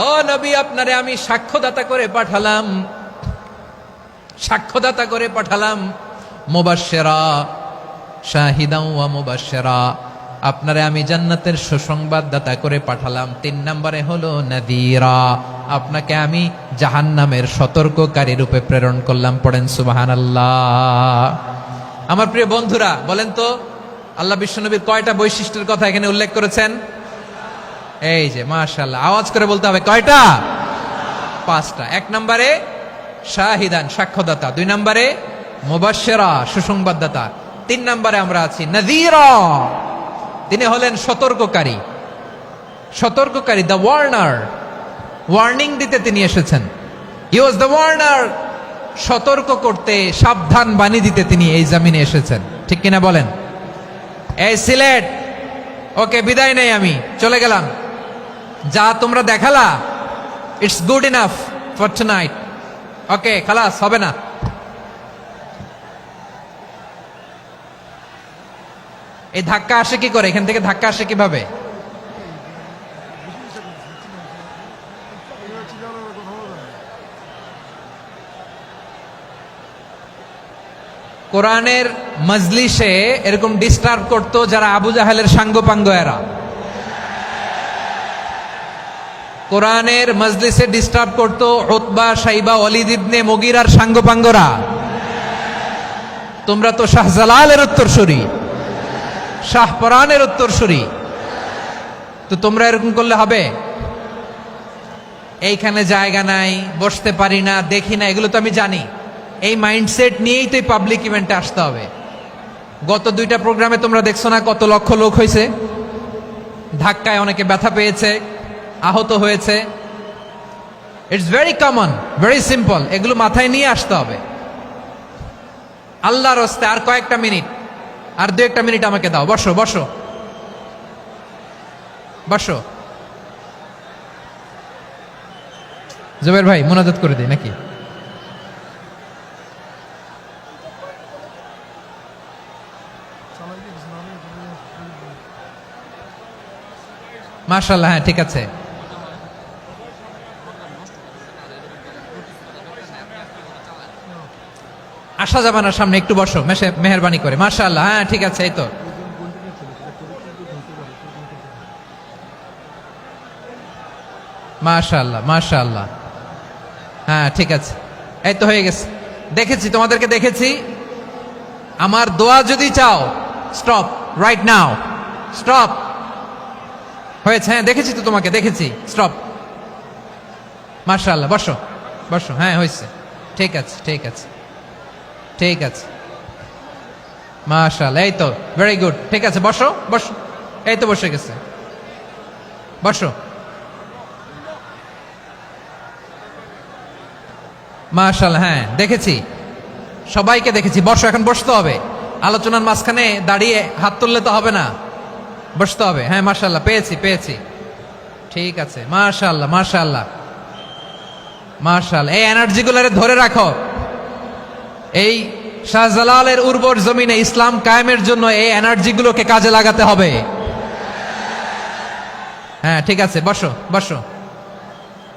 S1: ও নবী, আপনারে আমি সাক্ষ্যদাতা করে পাঠালাম, সাক্ষ্যদাতা করে পাঠালাম। মুবাশশিরা, শাহিদাও ওয়া মুবাশশিরা, আপনারে আমি জান্নাতের সুসংবাদদাতা করে পাঠালাম। 3 নম্বরে হলো নাযীরা, আপনাকে আমি জাহান্নামের সতর্ককারী রূপে প্রেরণ করলাম। পড়েন সুবহানাল্লাহ। আমার প্রিয় বন্ধুরা, বলেন তো আল্লাহ বিশ্বনবীর কয়টা বৈশিষ্ট্যের কথা এখানে উল্লেখ করেছেন? এই যে মাশাআল্লাহ, আওয়াজ করে বলতে হবে, কয়টা? 5টা। 1 নম্বরে শাহিদান, সাক্ষ্যদাতা। 2 নম্বরে মুবাশশিরা, সুসংবাদদাতা। 3 নম্বরে আমরা আছি নাযীরা, তিনি হলেন সতর্ককারী। সতর্ককারী, দ্য ওয়ার্নার, ওয়ার্নিং দিতে তিনি এসেছেন। হি ওয়াজ দ্য ওয়ার্নার, সতর্ক করতে, সাবধান বাণী দিতে তিনি এই জমিনে এসেছেন। ঠিক কিনা বলেন? এই সিলেট, ওকে, বিদায় নেই, আমি চলে গেলাম। যা তোমরা দেখালা, it's good enough for tonight. Okay, খালাস, হবে না। এই ধাক্কা আসে কি করে? এখান থেকে ধাক্কা আসে কিভাবে? কোরআনের মজলিসে এরকম ডিস্টার্ব করতো যারা আবু জাহেলের সাঙ্গপাঙ্গ এরা। কোরআনের মজলিসে ডিস্টার্ব করতো উতবা, শাইবা, ওয়ালিদ ইবনে মুগীরার সাঙ্গপাঙ্গরা। তোমরা তো শাহজালালের উত্তরসূরি, শাহপরানের উত্তরসূরি, তো তোমরা এরকম করলে হবে? এইখানে জায়গা নাই, বসতে পারি না, দেখি না, এগুলো তো আমি জানি। এই মাইন্ডসেট নিয়েই তো এই পাবলিক ইভেন্টে আসতে হবে। গত 2টা প্রোগ্রামে তোমরা দেখছো না কত লক্ষ লোক হয়েছে, ধাক্কায় অনেকে ব্যথা পেয়েছে, আহত হয়েছে। It's very common, very simple. এগুলো মাথায় নিয়ে আসতে হবে। আল্লাহর হস্তে আর কয়েকটা মিনিট, আর 2-1 মিনিট আমাকে দাও। বসো বসো বসো। জুবের ভাই মুনাজাত করে দিই নাকি? মাশাআল্লাহ, হ্যাঁ ঠিক আছে। আসা যাবে না সামনে, একটু বসো মেহেরবানি করে। মাশাআল্লাহ, হ্যাঁ ঠিক আছে। এই তো মাশাআল্লাহ মাশাআল্লাহ, হ্যাঁ ঠিক আছে। এই তো হয়ে গেছে, দেখেছি তোমাদেরকে, দেখেছি। আমার দোয়া যদি চাও, স্টপ রাইট নাও, স্টপ। হয়েছে, হ্যাঁ দেখেছি তো তোমাকে, দেখেছি, স্টপ। মাশাআল্লাহ, বসো বসো, হ্যাঁ হয়েছে, ঠিক আছে ঠিক আছে ঠিক আছে। মাশাআল্লাহ, এই তো ভেরি গুড, ঠিক আছে, বসো বসো। এই তো বসে গেছে, বসো। মাশাআল্লাহ, হ্যাঁ দেখেছি, সবাইকে দেখেছি। বসো, এখন বসতে হবে। আলোচনার মাঝখানে দাঁড়িয়ে হাত তুললে তো হবে না, বসতে হবে। হ্যাঁ মাশাআল্লাহ, পেয়েছি পেয়েছি, ঠিক আছে। মাশাআল্লাহ মাশাআল্লাহ মাশাআল্লাহ। এই এনার্জিগুলোরে ধরে রাখো। এই শাহজালালের উর্বর জমিনে ইসলাম কায়েমের জন্য এই এনার্জিগুলোকে কাজে লাগাতে হবে। হ্যাঁ ঠিক আছে, বসো বসো,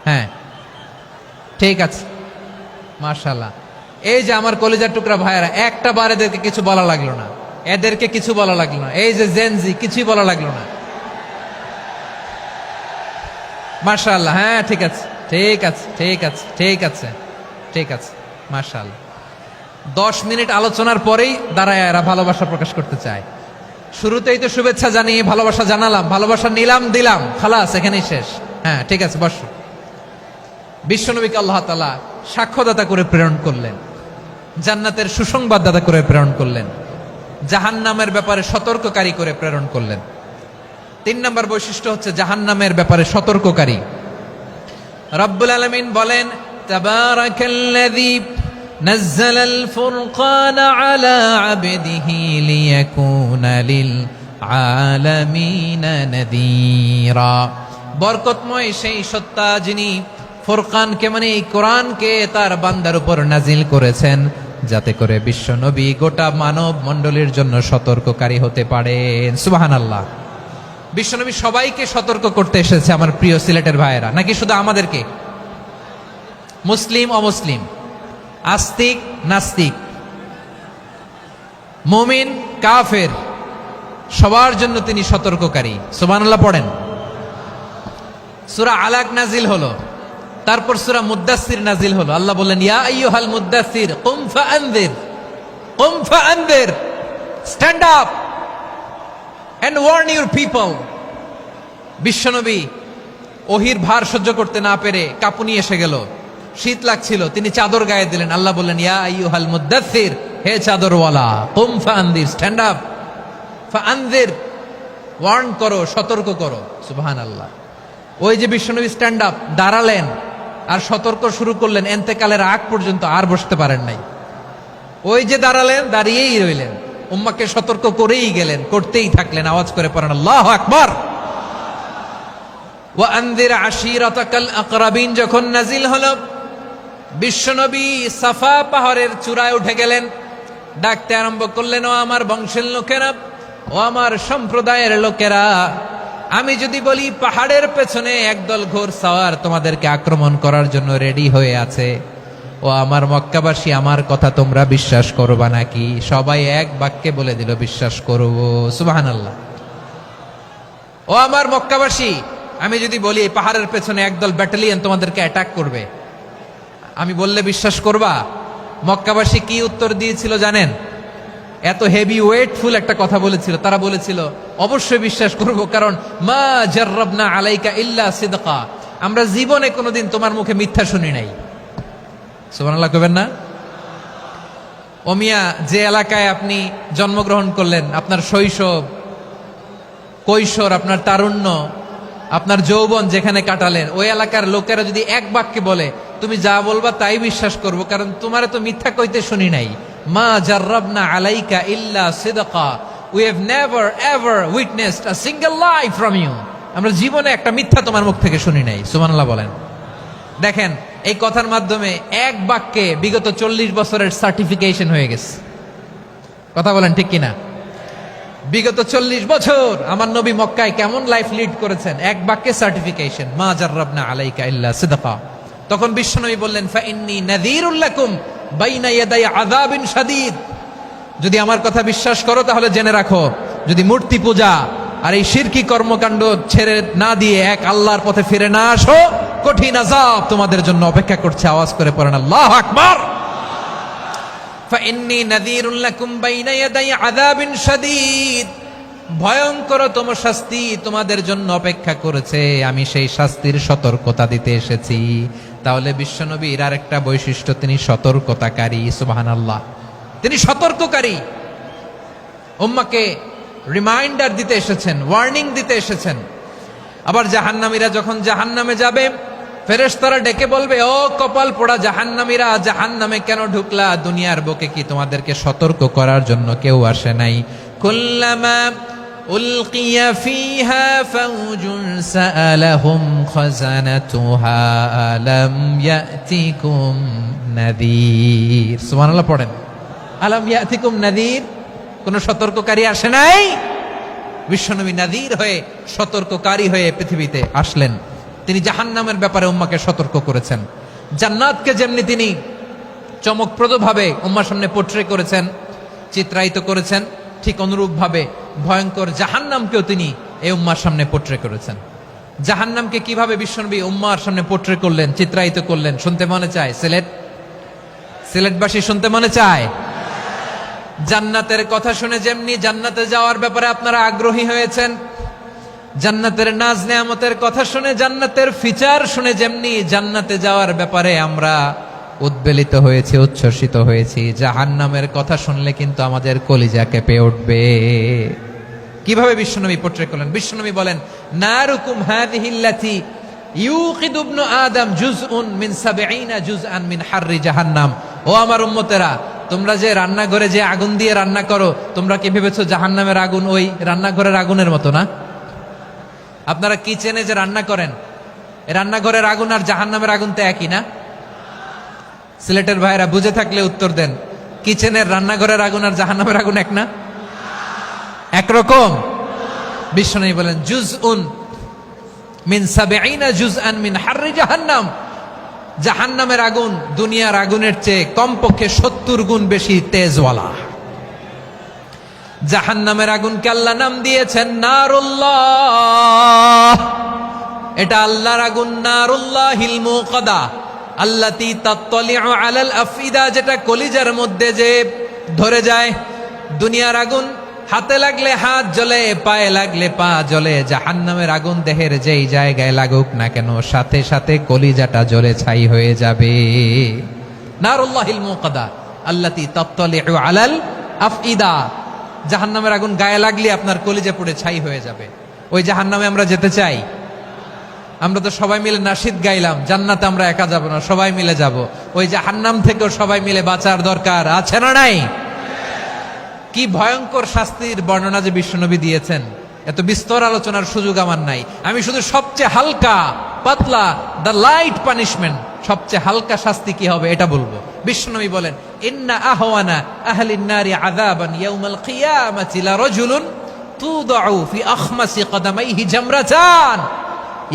S1: হ্যাঁ ঠিক আছে। মাশাআল্লাহ। এই যে আমার কলিজার টুকরা ভাইয়েরা, একটা বার এদেরকে কিছু বলা লাগলো না, এদেরকে কিছু বলা লাগলো না। এই যে জেনজি, কিছুই বলা লাগলো না। মাশাআল্লাহ, হ্যাঁ ঠিক আছে ঠিক আছে ঠিক আছে ঠিক আছে ঠিক আছে। মাশাআল্লাহ। 10 মিনিট আলোচনার পরেই দাঁড়ায় এরা ভালোবাসা প্রকাশ করতে চায়। শুরুতেই তো শুভেচ্ছা জানিয়ে ভালোবাসা জানালাম, ভালোবাসা নিলাম, দিলাম, খালাস, এখানেই শেষ। হ্যাঁ ঠিক আছে, বসো। বিশ্বনবীকে আল্লাহ তাআলা সাক্ষ্যদাতা করে প্রেরণ করলেন, জান্নাতের সুসংবাদদাতা করে প্রেরণ করলেন, জাহান্নামের ব্যাপারে সতর্ককারী করে প্রেরণ করলেন। 3 নম্বর বৈশিষ্ট্য হচ্ছে জাহান্নামের ব্যাপারে সতর্ককারী। রব্বুল আলামিন বলেন, তাবারাকাল্লাযী নাযালাল ফুরকানা আলা আবদিহি লিয়াকুনা লিল আলামিনা নাযীরা। বরকতময় সেই সত্তা যিনি ফুরকানকে, মানে এই কোরআনকে তার বান্দার উপর নাজিল করেছেন, যাতে করে বিশ্ব নবী গোটা মানব মণ্ডলীর জন্য সতর্ককারী হতে পারেন। সুবহানাল্লাহ। বিশ্বনবী সবাইকে সতর্ক করতে এসেছে, আমার প্রিয় সিলেটের ভাইয়েরা, নাকি শুধু আমাদেরকে? মুসলিম অমুসলিম, আস্তিক নাস্তিক, মুমিন কাফের, সবার জন্য তিনি সতর্ককারী। সুবহানাল্লাহ পড়েন। সূরা আলাক নাজিল হলো, তারপর সূরা মুদ্দাসসির নাজিল হলো। আল্লাহ বললেন, ইয়া আইয়ুহাল মুদ্দাসসির কুম ফাআনযির, কুম ফাআনযির, stand up and warn your people. বিশ্বনবী ওহির ভার সহ্য করতে না পেরে কাঁপুনি এসে গেল, শীত লাগছিল, তিনি চাদর গায়ে দিলেন। আল্লাহ বললেন, ইয়া আইয়ুহাল মুদ্দাসসির, হে চাদরওয়ালা, কুম ফাআনযির, স্ট্যান্ড আপ, ফাআনযির, ওয়ার্ন করো, সতর্ক করো। সুবহানাল্লাহ। ওই যে বিশ্বনবী স্ট্যান্ড আপ, দাঁড়ালেন আর সতর্ক শুরু করলেন, এন্তেকালের আগ পর্যন্ত আর বসতে পারেন নাই। ওই যে দাঁড়ালেন, দাঁড়িয়েই রইলেন, উম্মাকে সতর্ক করেই গেলেন, করতেই থাকলেন। আওয়াজ করে পড়েন আল্লাহু আকবার। ওয়া আনযির আশীরাতাকাল আকরাবিন যখন নাজিল হলো, বিশ্বনবী সাফা পাহাড়ের চূড়ায় উঠে গেলেন, ডাকতে আরম্ভ করলেন, ও আমার বংশের লোকেরা, ও আমার সম্প্রদায়ের লোকেরা, আমি যদি বলি পাহাড়ের পেছনে একদল ঘোড়সাওয়ার তোমাদেরকে আক্রমণ করার জন্য রেডি হয়ে আছে, ও আমার মক্কাবাসী, আমার কথা তোমরা বিশ্বাস করবা নাকি? সবাই এক বাক্যে বলে দিল বিশ্বাস করব। সুবহানাল্লাহ। ও আমার মক্কাবাসী, আমি যদি বলি এই পাহাড়ের পেছনে একদল ব্যাটালিয়ন তোমাদেরকে অ্যাটাক করবে, আমি বললে বিশ্বাস করবা? মক্কাবাসী কি উত্তর দিয়েছিল জানেন? এত হেভি ওয়েটফুল একটা কথা বলেছিল। তারা বলেছিল অবশ্যই বিশ্বাস করব, কারণ মা জাররাবনা আলাইকা ইল্লা সিদকা, আমরা জীবনে কোনোদিন তোমার মুখে মিথ্যা শুনি নাই। সুবহানাল্লাহ কইবেন না? ও মিয়া, যে এলাকায় আপনি জন্মগ্রহণ করলেন, আপনার শৈশব, কৈশোর, আপনার তারুণ্য, আপনার যৌবন যেখানে কাটালেন, ওই এলাকার লোকেরা যদি এক বাক্যে বলে তুমি যা বলবা তাই বিশ্বাস করব, কারণ তোমারে তো মিথ্যা কইতে শুনি নাই। মা জাররাবনা আলাইকা ইল্লা সিদকা, we have never ever witnessed a single lie from you, আমরা জীবনে একটা মিথ্যা তোমার মুখ থেকে শুনি নাই। সুবহানাল্লাহ বলেন। দেখেন, এই কথার মাধ্যমে এক বাক্যে বিগত 40 বছরের সার্টিফিকেশন হয়ে গেছে। কথা বলেন ঠিক কিনা? বিগত 40 বছর আমার নবী মক্কায় কেমন লাইফ লিড করেছেন, এক বাক্যে সার্টিফিকেশন, মা জাররাবনা আলাইকা ইল্লা সিদকা। তখন বিশ্বনবী বললেন ফা ইন্নী নাযীরুল লাকুম বাইনা ইয়াদাই আযাবিন শাদীদ, যদি আমার কথা বিশ্বাস করো তাহলে জেনে রাখো, যদি মূর্তি পূজা আর এই শিরকি কর্মকাণ্ড ছেড়ে না দিয়ে এক আল্লাহর পথে ফিরে না আসো, কঠিন আযাব তোমাদের জন্য অপেক্ষা করছে। আওয়াজ করে পড়েন আল্লাহু আকবার। ফাইন্নী নাযীরুল লাকুম বাইনা ইয়াদাই আযাবিন শাদীদ, ভয়ঙ্করতম শাস্তি তোমাদের জন্য অপেক্ষা করেছে, আমি সেই শাস্তির সতর্কতা দিতে এসেছি। তাহলে বিশ্বনবীর আরেকটা বৈশিষ্ট্য, তিনি সতর্কতাকারী। সুবহানাল্লাহ, তিনি সতর্ককারী। উম্মাহকে রিমাইন্ডার দিতে এসেছেন, ওয়ার্নিং দিতে এসেছেন। আবার জাহান্নামীরা যখন জাহান্নামে যাবে, ফেরেশতারা ডেকে বলবে, ও কপাল পোড়া জাহান্নামীরা, জাহান্নামে কেন ঢুকলা? দুনিয়ার বুকে কি তোমাদেরকে সতর্ক করার জন্য কেউ আসে নাই? কুল্লামা উলকিয়া ফিহা ফাউজুন সাআলাহুম খাযানাতুহা আলাম ইয়াতিকুম নাযীর। সুবহানাল্লাহ পড়েন। আলাম ইয়াতিকুম নাযীর, কোন সতর্ককারী আসে নাই? বিশ্বনবী নাযীর হয়ে, সতর্ককারী হয়ে পৃথিবীতে আসলেন। তিনি জাহান্নামের ব্যাপারে উম্মাকে সতর্ক করেছেন। জান্নাতকে যেমনি তিনি চমকপ্রদভাবে উম্মার সামনে পোট্রে করেছেন, চিত্রায়িত করেছেন, ঠিক অনুরূপভাবে ভয়ঙ্কর জাহান্নামকেও তিনি এই উম্মার সামনে পোট্রে করেছেন। জাহান্নামকে কিভাবে বিশ্বনবী উম্মার সামনে পোট্রে করলেন, চিত্রায়িত করলেন, শুনতে মনে চায়? সিলেটবাসী শুনতে মনে চায়? জান্নাতের কথা শুনে যেমনি জান্নাতে যাওয়ার ব্যাপারে আপনারা আগ্রহী হয়েছেন, জান্নাতের নাজ নেয়ামতের কথা শুনে, জান্নাতের ফিচার শুনে যেমনি জান্নাতে যাওয়ার ব্যাপারে আমরা উদ্বেলিত হয়েছি, উচ্ছ্বসিত হয়েছি, জাহান্নামের কথা শুনলে কিন্তু আমাদের কলিজা কেঁপে উঠবে। কিভাবে বিশ্বনবী পোট্রে করলেন? বিশ্বনবী বলেন, নারুকুম হাযিহিল্লাতী ইউকিদু ইবনু আদম জুজউন মিন ৭০ জুজআন মিন হাররি জাহান্নাম। ও আমার উম্মতেরা, তোমরা যে রান্নাঘরে যে আগুন দিয়ে রান্না করো, তোমরা কি ভেবেছো জাহান্নামের আগুন ওই রান্নাঘরের আগুনের মতো না? আপনারা কিচেনে যে রান্না করেন, রান্নাঘরের আগুন আর জাহান্নামের আগুন তো একই না? সিলেটের ভাইরা বুঝে থাকলে উত্তর দেন, কিচেনের রান্নাঘরের আগুন আর জাহান্নামের আগুন এক না? একরকম? বিশ্বনবী বলেন, জুজউন মিন ৭০ জুজআন মিন হাররি জাহান্নাম, জাহান্নামের আগুন দুনিয়ার আগুনের চেয়ে কমপক্ষে ৭০ গুণ বেশি তেজওয়ালা। জাহান্নামের আগুনকে আল্লাহ নাম দিয়েছেন নারুল্লাহ। এটা আল্লাহর আগুন, নারুল্লাহিল মুকাদা আল্লাতী তাত্তালিউ আলাল আফইদা, যেটা কলিজার মধ্যে যে ধরে যায়। দুনিয়ার আগুন হাতে লাগলে হাত জ্বলে, পায়ে লাগলে পা জ্বলে, জাহান্নামের আগুন দেহের যেই জায়গায় লাগুক না কেন, সাথে সাথে কলিজাটা জ্বলে ছাই হয়ে যাবে। নারুল্লাহিল মুকাদা আল্লাতী তাত্তালিউ আলাল আফইদা, জাহান্নামের আগুন গায়ে লাগলে আপনার কলিজা পুড়ে ছাই হয়ে যাবে। ওই জাহান্নামে আমরা যেতে চাই? আমরা তো সবাই মিলে নাশিদ গাইলাম, জান্নাতে আমরা একা যাব না, সবাই মিলে যাব। ওই জাহান্নাম থেকেও সবাই মিলে বাঁচার দরকার আছে না নাই? কি ভয়ঙ্কর শাস্তির বর্ণনা যে বিশ্বনবী দিয়েছেন, এত বিস্তর আলোচনার সুযোগ আমার নাই। আমি শুধু সবচেয়ে হালকা পাতলা, দ্য লাইট পানিশমেন্ট, সবচেয়ে হালকা শাস্তি কি হবে এটা বলবো। বিশ্বনবী বলেন, ইন্না আহওয়ানা আহলিন নারি আযাবান ইয়াউমাল কিয়ামাতি লারাজুলুন তুদাউ ফি আখমাসি কদামাইহি জামরাতান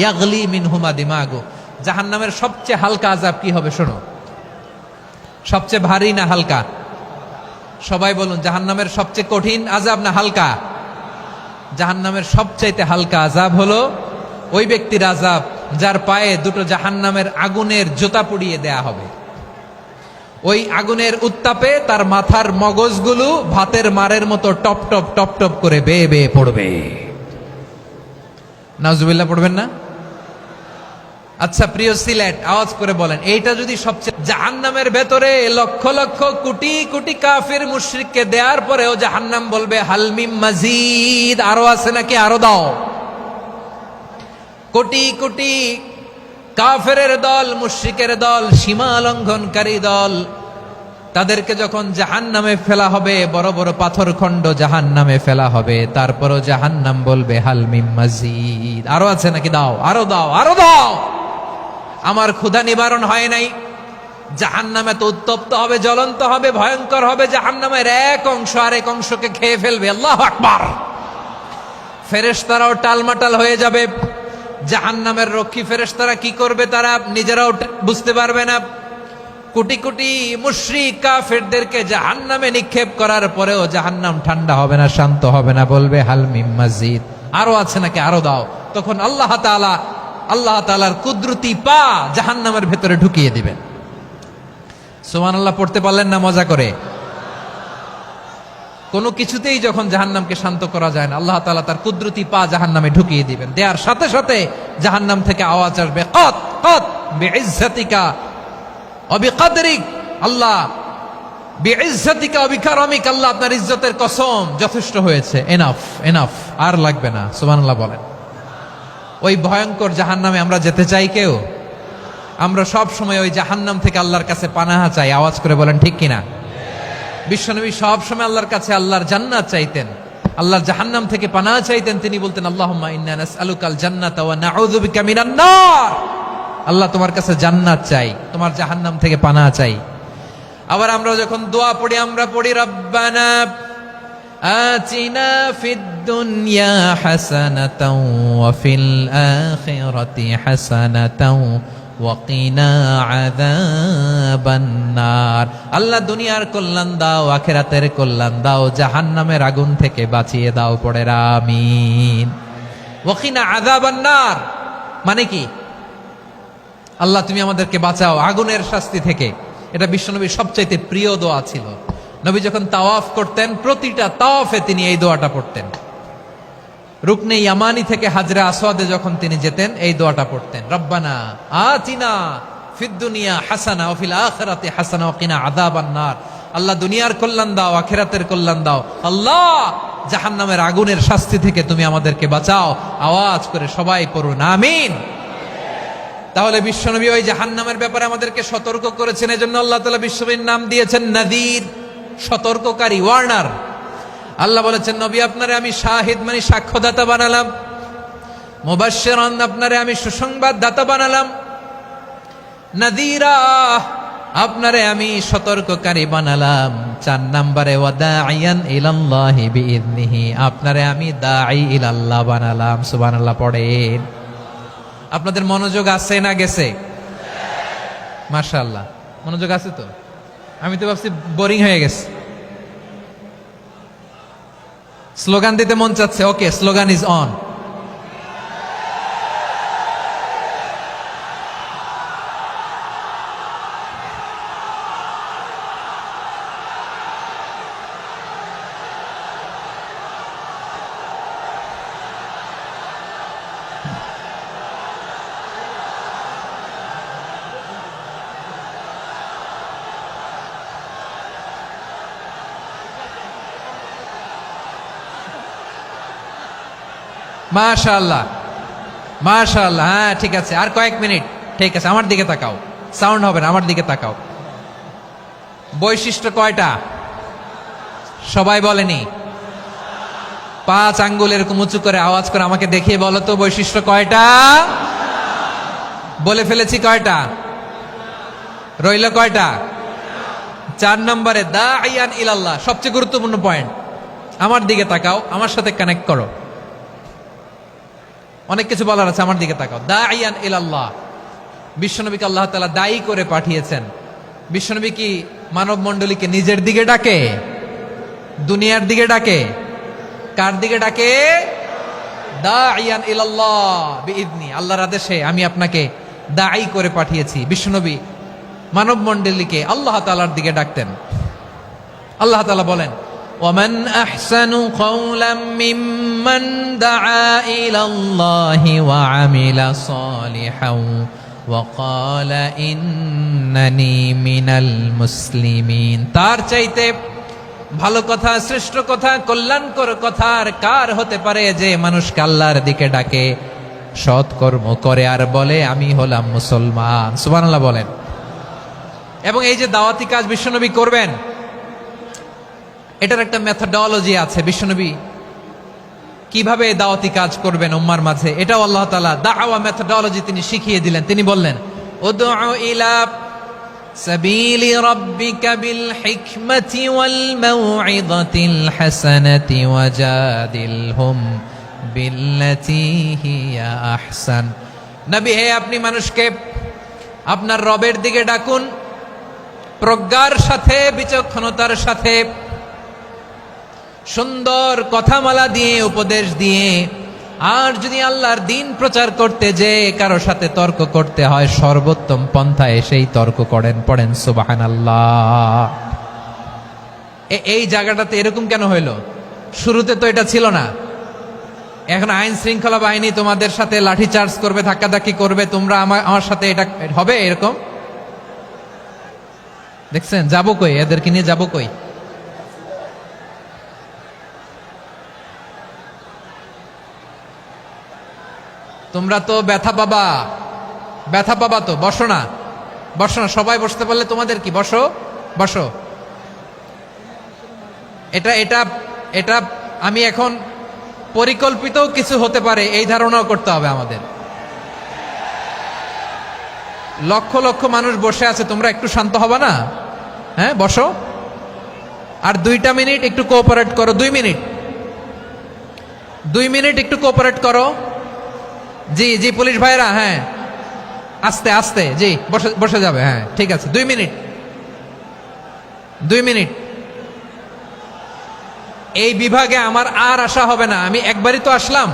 S1: ইয়াগলি মিনহুমা দিমাগু। জাহান্নামের সবচেয়ে হালকা আযাব কি হবে শোনো। সবচেয়ে ভারী না হালকা? সবাই বলুন, জাহান্নামের সবচেয়ে কঠিন আযাব না হালকা? জাহান্নামের সবচাইতে হালকা আযাব হলো ওই ব্যক্তির আযাব যার পায়ে দুটো জাহান্নামের আগুনের জুতা পুড়িয়ে দেয়া হবে। ওই আগুনের উত্তাপে তার মাথার মগজগুলো ভাতের মারের মতো টপ টপ টপ টপ করে বেয়ে বেয়ে পড়বে। নাউজুবিল্লাহ পড়বেন না? আচ্ছা প্রিয় সিলেট, আওয়াজ করে বলেন, এইটা যদি সবচেয়ে, জাহান্নামের ভেতরে লক্ষ লক্ষ কোটি কোটি কাফির মুশরিককে দেওয়ার পরেও জাহান্নাম বলবে হালমিম মাজিদ, আরো আছে নাকি, আরো দাও। কোটি কোটি কাফেরের দল, মুশরিকের দল, সীমা লঙ্ঘনকারী দল, তাদেরকে যখন জাহান্নামে ফেলা হবে, বড় বড় পাথর খণ্ড জাহান্নামে ফেলা হবে, তারপরও জাহান্নাম বলবে হালমিম মাজিদ, আরো আছে নাকি, দাও, আরো দাও, আরো দাও। আমার ক্ষুধা নিবারণ হয় নাই। জাহান্নামে তো উত্তপ্ত হবে, জ্বলন্ত হবে, ভয়ঙ্কর হবে। জাহান্নামের এক অংশ আরেক অংশকে খেয়ে ফেলবে। আল্লাহু আকবার। ফেরেশতারাও টালমাটাল হয়ে যাবে। জাহান্নামের রক্ষী ফেরেশতারা কি করবে তারা নিজেরাও বুঝতে পারবে না। কোটি কোটি মুশরিক কাফেরদেরকে জাহান্নামে নিক্ষেপ করার পরেও জাহান্নাম ঠান্ডা হবে না, শান্ত হবে না, বলবে হালমিম মাজিদ, আরো আছে নাকি, আরো দাও। তখন আল্লাহ তাআলার কুদরতি পা জাহান্নামের ভেতরে ঢুকিয়ে দিবেন। সুবহানাল্লাহ পড়তে পারলেন না মজা করে? কোনো কিছুতেই যখন জাহান্নামকে শান্ত করা যায় না, আল্লাহ তাআলা তার কুদরতি পা জাহান্নামে ঢুকিয়ে দিবেন। দেয়ার সাথে সাথে জাহান্নাম থেকে আওয়াজ আসবে, কত কত বিইজ্জাতিকা ওয়া বিকদরিক, আল্লাহ বিইজ্জাতিকা ওয়া বিকারামিক, আল্লাহ আপনার ইজ্জতের কসম, যথেষ্ট হয়েছে, এনাফ এনাফ, আর লাগবে না। সুবহানাল্লাহ বলেন। ওই ভয়ঙ্কর জাহান্নামে আমরা যেতে চাই কেউ? আমরা সব সময় ওই জাহান্নাম থেকে আল্লাহর কাছে পানাহা চাই। আওয়াজ করে বলেন ঠিক কিনা? বিশ্বনবী সব সময় আল্লাহর কাছে আল্লাহর জান্নাত চাইতেন, আল্লাহর জাহান্নাম থেকে পানাহা চাইতেন। তিনি বলতেন, আল্লাহুম্মা ইন্না নাসআলুকাল জান্নাতা ওয়া নাউযু বিকা মিনান নার। আল্লাহ তোমার কাছে জান্নাত চাই, তোমার জাহান্নাম থেকে পানাহা চাই। আবার আমরা যখন দোয়া পড়ি, আমরা পড়ি রব্বানা আতিনা ফিদ দুনিয়া হাসানাতাও ওয়া ফিল আখিরাতি হাসানাতাও ওয়া কিনা আযাবান নার। আল্লাহ দুনিয়ার কল্যাণ দাও, আখিরাতের কল্যাণ দাও, জাহান্নামের আগুন থেকে বাঁচিয়ে দাও, পড়ে আমিন। ওয়া কিনা আযাবান নার মানে কি? আল্লাহ তুমি আমাদেরকে বাঁচাও আগুনের শাস্তি থেকে। এটা বিশ্বনবীর সবচাইতে প্রিয় দোয়া ছিল। নবী যখন তাওয়াফ করতেন, প্রতিটা তাওয়াফে তিনি এই দোয়াটা পড়তেন। রুকনে ইয়ামানি থেকে হাজরে আসওয়াদে যখন তিনি যেতেন, এই দোয়াটা পড়তেন, রব্বানা আতিনা ফিদ দুনিয়া হাসানা ওয়া ফিল আখিরাতি হাসানা ওয়া কিনা আযাবান নার। আল্লাহ দুনিয়ার কল্যাণ দাও, আখিরাতের কল্যাণ দাও। আল্লাহ জাহান্নামের আগুনের শাস্তি থেকে তুমি আমাদেরকে বাঁচাও। আওয়াজ করে সবাই পড়ুন আমিন। তাহলে বিশ্বনবী ওই জাহান্নামের ব্যাপারে আমাদেরকে সতর্ক করেছেন। এজন্য আল্লাহ তাআলা বিশ্বনবীর নাম দিয়েছেন নাযীর, সতর্ককারী, ওয়ার্নার। আল্লাহ বলেছেন, নবী আপনারে আমি শাহিদ মানে সাক্ষ্যদাতা বানালাম, মুবাশশিরান আপনারে আমি সুসংবাদ দাতা বানালাম, নাযীরা আপনারে আমি সতর্ককারী বানালাম। 4 নম্বরে ওয়া দাঈয়ান ইলাল্লাহি বিইذনিহি, আপনারে আমি দাঈ ইলাল্লাহ বানালাম। সুবহানাল্লাহ পড়েন। আপনাদের মনোযোগ আছে না গেছে? মাশাআল্লাহ মনোযোগ আছে তো। আমি তো ভাবছি বোরিং হয়ে গেছে। স্লোগান দিতে মন চাচ্ছে। ওকে, স্লোগান ইজ অন। মাশাআল্লাহ মাশাআল্লাহ। হ্যাঁ ঠিক আছে, আর কয়েক মিনিট। ঠিক আছে, আমার দিকে তাকাও, সাউন্ড হবে না, আমার দিকে তাকাও। বৈশিষ্ট্য কয়টা সবাই বলেনি? 5 আঙ্গুল এরকম উঁচু করে আওয়াজ করে আমাকে দেখিয়ে বলো তো বৈশিষ্ট্য কয়টা? বলে ফেলেছি কয়টা? রইল কয়টা? 4 নম্বরে দাঈয়ান ইলাল্লাহ, সবচেয়ে গুরুত্বপূর্ণ পয়েন্ট। আমার দিকে তাকাও, আমার সাথে কানেক্ট করো। অনেক কিছু বলার আছে, আমার দিকে তাকাও। দাঈয়ান ইলাল্লাহ, বিশ্বনবীকে আল্লাহ তাআলা দায়ী করে পাঠিয়েছেন। বিশ্বনবী কি মানব মণ্ডলীকে নিজের দিকে ডাকে, দুনিয়ার দিকে ডাকে, কার দিকে ডাকে? দাইয়ান ইলাল্লাহ বিইذনি, আল্লাহর আদেশে আমি আপনাকে দাঈ করে পাঠিয়েছি। বিশ্বনবী মানব মণ্ডলীকে আল্লাহ তাআলার দিকে ডাকতেন। আল্লাহ তাআলা বলেন, ওয়ামান আহসানু কাওলাম মিম্মান দাআ ইলাল্লাহি ওয়া আমিলা সালিহান ওয়া ক্বালা ইন্নানি মিনাল মুসলিমিন। তার চাইতে ভালো কথা, শ্রেষ্ঠ কথা, কল্যাণকর কথা আর কার হতে পারে যে মানুষকে আল্লাহর দিকে ডাকে, সৎকর্ম করে আর বলে আমি হলাম মুসলমান। সুবহানাল্লাহ বলেন। এবং এই যে দাওয়াতি কাজ বিশ্বনবী করবেন, এটার একটা মেথডোলজি আছে। বিশ্বনবী কিভাবে দাওয়াতি কাজ করবেন উম্মার মাঝে, এটাও আল্লাহ তাআলা দাওয়া মেথডোলজি তিনি শিখিয়ে দিলেন। তিনি বললেন, উদউ ইলা সাবিলি রাব্বিকা বিল হিকমাতি ওয়াল মাউইযাতিল হাসানাতি ওয়াজাদিলহুম বিল্লাতী হিয়া আহসান। নবী হে, আপনি মানুষকে আপনার রবের দিকে ডাকুন প্রজ্ঞার সাথে, বিচক্ষণতার সাথে, সুন্দর কথামালা দিয়ে, উপদেশ দিয়ে। আর যদি আল্লাহর দিন প্রচার করতে যে কারো সাথে তর্ক করতে হয়, সর্বোত্তম পন্থায় সেই তর্ক করেন। পড়েন সুবহানাল্লাহ। এই জায়গাটাতে এরকম কেন হইল? শুরুতে তো এটা ছিল না। এখন আইন শৃঙ্খলা বাহিনী তোমাদের সাথে লাঠি চার্জ করবে, ধাক্কাধাক্কি করবে, তোমরা আমার সাথে এটা হবে এরকম? দেখছেন যাবো কই? এদেরকে নিয়ে যাবো কই? তোমরা তো ব্যথা পাবা, ব্যথা পাবা তো। বসো না, বসো না, সবাই বসতে পারলে তোমাদের কি? বসো, বসো। এটা এটা এটা আমি এখন পরিকল্পিত কিছু হতে পারে এই ধারণাও করতে হবে আমাদের। লক্ষ লক্ষ মানুষ বসে আছে, তোমরা একটু শান্ত হবে না? হ্যাঁ, বসো। আর 2টা মিনিট একটু কোঅপারেট করো। 2 মিনিট, 2 মিনিট একটু কোঅপারেট করো। জি জি পুলিশ ভাইরা, হ্যাঁ আস্তে আস্তে, জি বসে বসে যাবে। হ্যাঁ ঠিক আছে, 2 মিনিট, 2 মিনিট। এই বিভাগে আমার আর আসা হবে না, আমি একবারই তো আসলাম।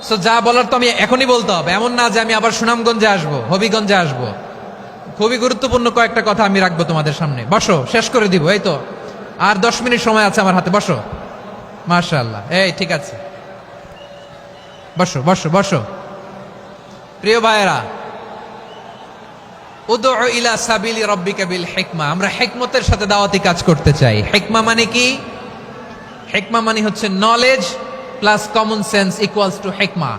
S1: সো যা বলার তো আমি এখনই বলতে হবে। এমন না যে আমি আবার সুনামগঞ্জে আসবো, হবিগঞ্জে আসবো। খুবই গুরুত্বপূর্ণ কয়েকটা কথা আমি রাখবো তোমাদের সামনে। বসো, শেষ করে দিব। এই তো আর 10 মিনিট সময় আছে আমার হাতে। বসো, মাশাআল্লাহ। এই ঠিক আছে, বসো বসো বসো। প্রিয় ভাইয়েরা, উদউ ইলা সাবিলি রাব্বিকা বিল হিকমা, আমরা হিকমতের সাথে দাওয়াতি কাজ করতে চাই। হিকমা মানে কি? হিকমা মানে হচ্ছে knowledge plus common sense equals to হিকমা।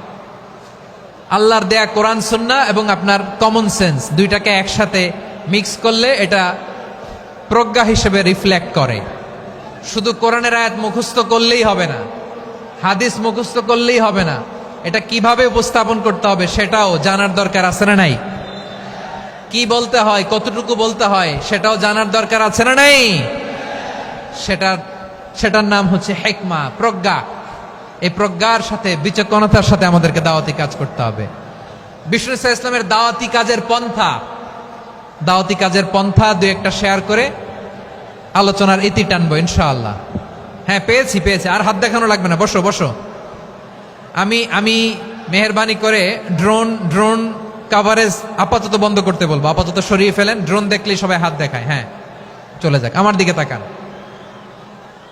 S1: আল্লাহর দেয়া কোরআন সুন্নাহ এবং আপনার কমন সেন্স, দুইটাকে একসাথে মিক্স করলে এটা প্রজ্ঞা হিসেবে রিফ্লেক্ট করে। শুধু কোরআনের আয়াত মুখস্থ করলেই হবে না, হাদিস মুখস্থ করলেই হবে না, এটা কিভাবে উপস্থাপন করতে হবে সেটাও জানার দরকার আছে না নাই? কি বলতে হয়, কতটুকু বলতে হয় সেটাও জানার দরকার আছে না নাই? সেটার নাম হচ্ছে হিকমা, প্রজ্ঞা। এই প্রজ্ঞার সাথে, বিচক্ষণতার সাথে আমাদেরকে দাওয়াতি কাজ করতে হবে। বিষ্ণু ইসলামের দাওয়াতি কাজের পন্থা, দাওয়াতি কাজের পন্থা 2-1টা শেয়ার করে আলোচনার ইতি টানবো ইনশাআল্লাহ। হ্যাঁ পেয়েছি পেয়েছি, আর হাত দেখানো লাগবে না। বসো বসো। আমি মেহেরবানি করে ড্রোন কাভারেজ আপাতত বন্ধ করতে বলবো, আপাতত সরিয়ে ফেলেন। ড্রোন দেখলেই সবাই হাত দেখায়। হ্যাঁ চলে যাক, আমার দিকে তাকান।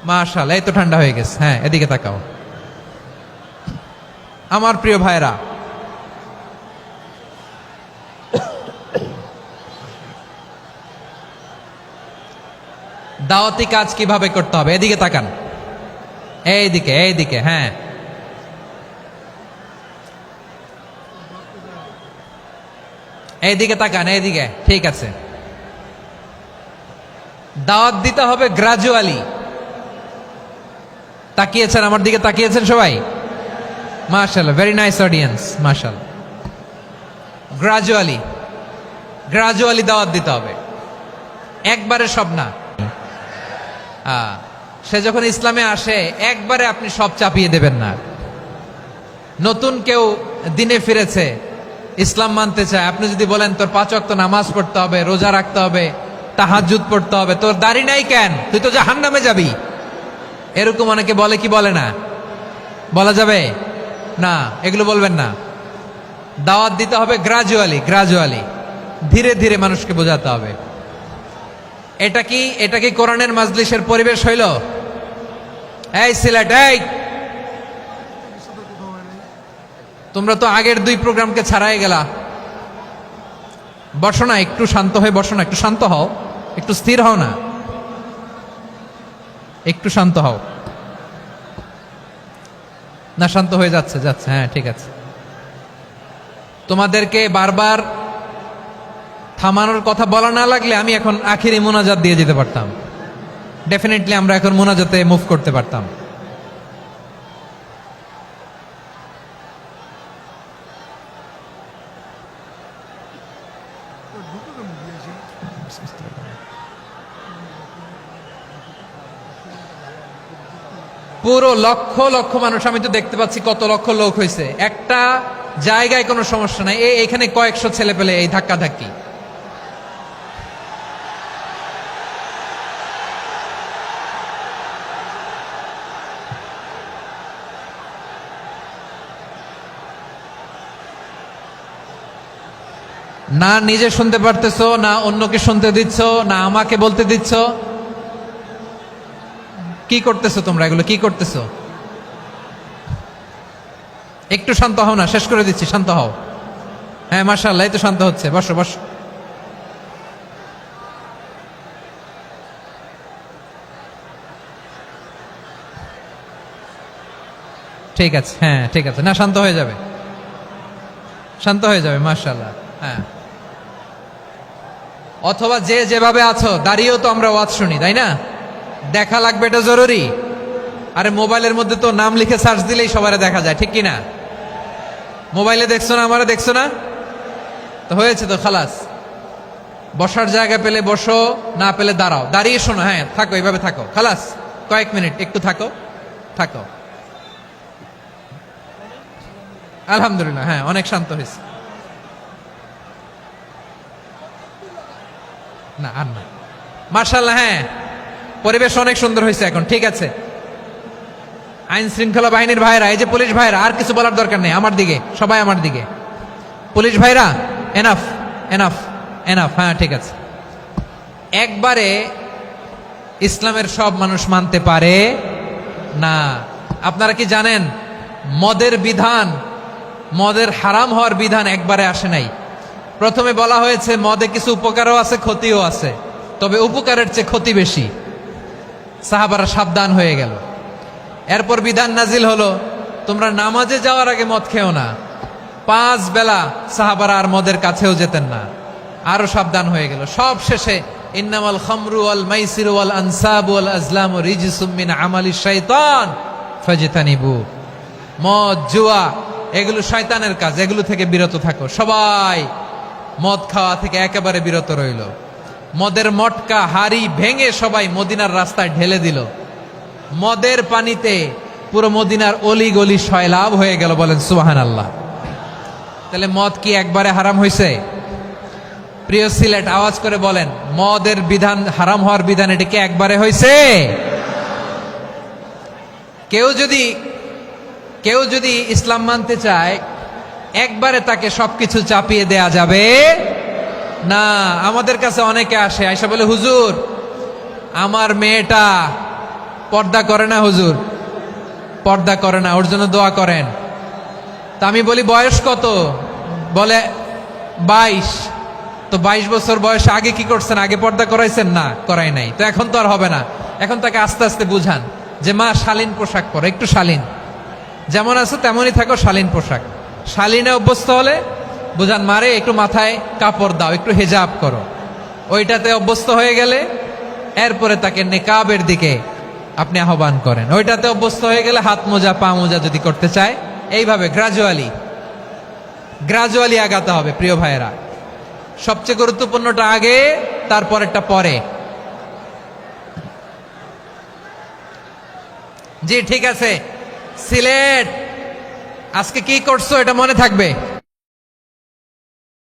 S1: মাশাআল্লাহ, এই তো ঠান্ডা হয়ে গেছে। হ্যাঁ এদিকে তাকাও। আমার প্রিয় ভাইরা, দাওয়াতি কাজ কিভাবে করতে হবে এদিকে তাকান। এইদিকে এইদিকে, হ্যাঁ এইদিকে তাকান, এইদিকে। ঠিক আছে, দাওয়াত দিতে হবে গ্রাজুয়ালি। তাকিয়েছেন আমার দিকে, তাকিয়েছেন সবাই? মাশাআল্লাহ, ভেরি নাইস অডিয়েন্স, মাশাআল্লাহ। গ্রাজুয়ালি দাওয়াত দিতে হবে, একবারে সব না। সে যখন ইসলামে আসে একবারে আপনি সব চাপিয়ে দেবেন না। নতুন কেউ দিনে ফিরেছে, ইসলাম মানতে চায়, আপনি যদি বলেন তোর 5 ওয়াক্ত নামাজ পড়তে হবে, রোজা রাখতে হবে, তাহাজ্জুদ পড়তে হবে, তোর দাড়ি নাই কেন, তুই তো জাহান্নামে যাবি। এরকম অনেকে বলে কি বলে না? বলা যাবে না, এগুলো বলবেন না। দাওয়াত দিতে হবে গ্রাজুয়ালি, ধীরে ধীরে মানুষকে বোঝাতে হবে। এটা কি কোরআনের মাজলিসের পরিবেশ হইল? এই সিলেট, এই তোমরা তো আগের 2 প্রোগ্রামকে ছাড়াই গেলা। বসো না, একটু শান্ত হয়ে বসো না, একটু শান্ত হও, একটু স্থির হও না, একটু শান্ত হও না। শান্ত হয়ে যাচ্ছে, হ্যাঁ ঠিক আছে। তোমাদেরকে বারবার থামানোর কথা বলা না লাগলে আমি এখন আখিরি মোনাজাত দিয়ে যেতে পারতাম। ডেফিনেটলি আমরা এখন মোনাজাতে মুভ করতে পারতাম। পুরো লক্ষ লক্ষ মানুষ, আমি তো দেখতে পাচ্ছি কত লক্ষ লোক হয়েছে। একটা জায়গায় কোনো সমস্যা নাই, এখানে কয়েকশো ছেলে পেলে এই ধাক্কা ধাক্কি। না নিজে শুনতে পারতেছো, না অন্যকে শুনতে দিচ্ছ, না আমাকে বলতে দিচ্ছ। কি করতেছো তোমরা? এগুলো কি করতেছো? একটু শান্ত হও না, শেষ করে দিচ্ছি, শান্ত হও। হ্যাঁ মাশাআল্লাহ, এই তো শান্ত হচ্ছে। বসো বসো। ঠিক আছে, হ্যাঁ ঠিক আছে, না শান্ত হয়ে যাবে, শান্ত হয়ে যাবে, মাশাআল্লাহ। হ্যাঁ, অথবা যে যেভাবে আছো দাঁড়িয়েও তো আমরা ওয়াজ শুনি, তাই না? দেখা লাগবে, এটা জরুরি। আরে মোবাইলের মধ্যে তো নাম লিখে সার্চ দিলেই সবারে দেখা যায়, ঠিক কি না? মোবাইলে দেখছো না, আমারে দেখছো না, তো হয়েছে তো, খালাস। বসার জায়গা পেলে বসো, না পেলে দাঁড়াও, দাঁড়িয়ে শোনো। হ্যাঁ থাকো, এইভাবে থাকো, খালাস। কয়েক মিনিট একটু থাকো, থাকো। আলহামদুলিল্লাহ, হ্যাঁ অনেক শান্ত হয়েছে। না আর না, মাশাআল্লাহ। হ্যাঁ পরিবেশ অনেক সুন্দর হয়েছে এখন, ঠিক আছে। আইন শৃঙ্খলা বাহিনীর ভাইরা, এই যে পুলিশ ভাইরা, আর কিছু বলার দরকার নেই। আমার দিকে সবাই, আমার দিকে। পুলিশ ভাইরা, এনাফ এনাফ এনাফ। হ্যাঁ ঠিক আছে। একবারে ইসলামের সব মানুষ মানতে পারে না। আপনারা কি জানেন মদের বিধান, মদের হারাম হওয়ার বিধান একবারে আসে নাই। প্রথমে বলা হয়েছে মদে কিছু উপকারও আছে, ক্ষতিও আছে, তবে উপকারের চেয়ে ক্ষতি বেশি। সাহাবারা সাবধান হয়ে গেল। এরপর বিধান নাজিল হলো, তোমরা নামাজে যাওয়ার আগে মদ খেও না। 5 বেলা সাহাবারা আর মদের কাছেও যেতেন না, আরো সাবধান হয়ে গেল। সব শেষে ইন্নামাল খামরু ওয়াল মাইসিরু ওয়াল আনসাবু ওয়াল আজলামু রিজসুম মিন আমালিশ শাইতান ফাজতানিবু। মদ, জুয়া এগুলো শয়তানের কাজ, এগুলো থেকে বিরত থাকো। সবাই মদ খাওয়া থেকে একেবারে বিরত রইল। মদের মটকা হাড়ি ভেঙে সবাই মদিনার রাস্তায় ঢেলে দিল। মদের পানিতে পুরো মদিনার অলি গলি সয়লাভ হয়ে গেল। বলেন সুবহানাল্লাহ। তাহলে মদ কি একবারে হারাম হয়েছে? প্রিয় সিলেট, আওয়াজ করে বলেন, মদের বিধান, হারাম হওয়ার বিধান এটা কি একবারে হয়েছে? কেউ যদি ইসলাম মানতে চায়, একবারে তাকে সবকিছু চাপিয়ে দেয়া যাবে না। আমাদের কাছে অনেকে আসে, আয়সা বলে, হুজুর আমার মেয়েটা পর্দা করে না, হুজুর পর্দা করে না, ওর জন্য দোয়া করেন। তা আমি বলি বয়স কত? বলে 22। তো 22 বছর বয়সে আগে কি করছেন? আগে পর্দা করাইছেন? না, করাই নাই। তো এখন তো আর হবে না। এখন তাকে আস্তে আস্তে বুঝান যে মা শালীন পোশাক পরো, একটু শালীন, যেমন আছো তেমনই থাকো, শালীন পোশাক। শালীনে অভ্যস্ত হলে বুঝান, মারে একটু মাথায় কাপড় দাও, একটু হেজাব করো। ওইটাতে অভ্যস্ত হয়ে গেলে এরপরে তাকে নেকাবের দিকে আপনি আহ্বান করেন। ওইটাতে অভ্যস্ত হয়ে গেলে হাত মোজা, পা মোজা যদি করতে চায়, এইভাবে গ্রাজুয়ালি আগাতে হবে। প্রিয় ভাইয়েরা, সবচেয়ে গুরুত্বপূর্ণটা আগে, তারপরেরটা পরে। জি ঠিক আছে। সিলেট আজকে কি করছো এটা মনে থাকবে।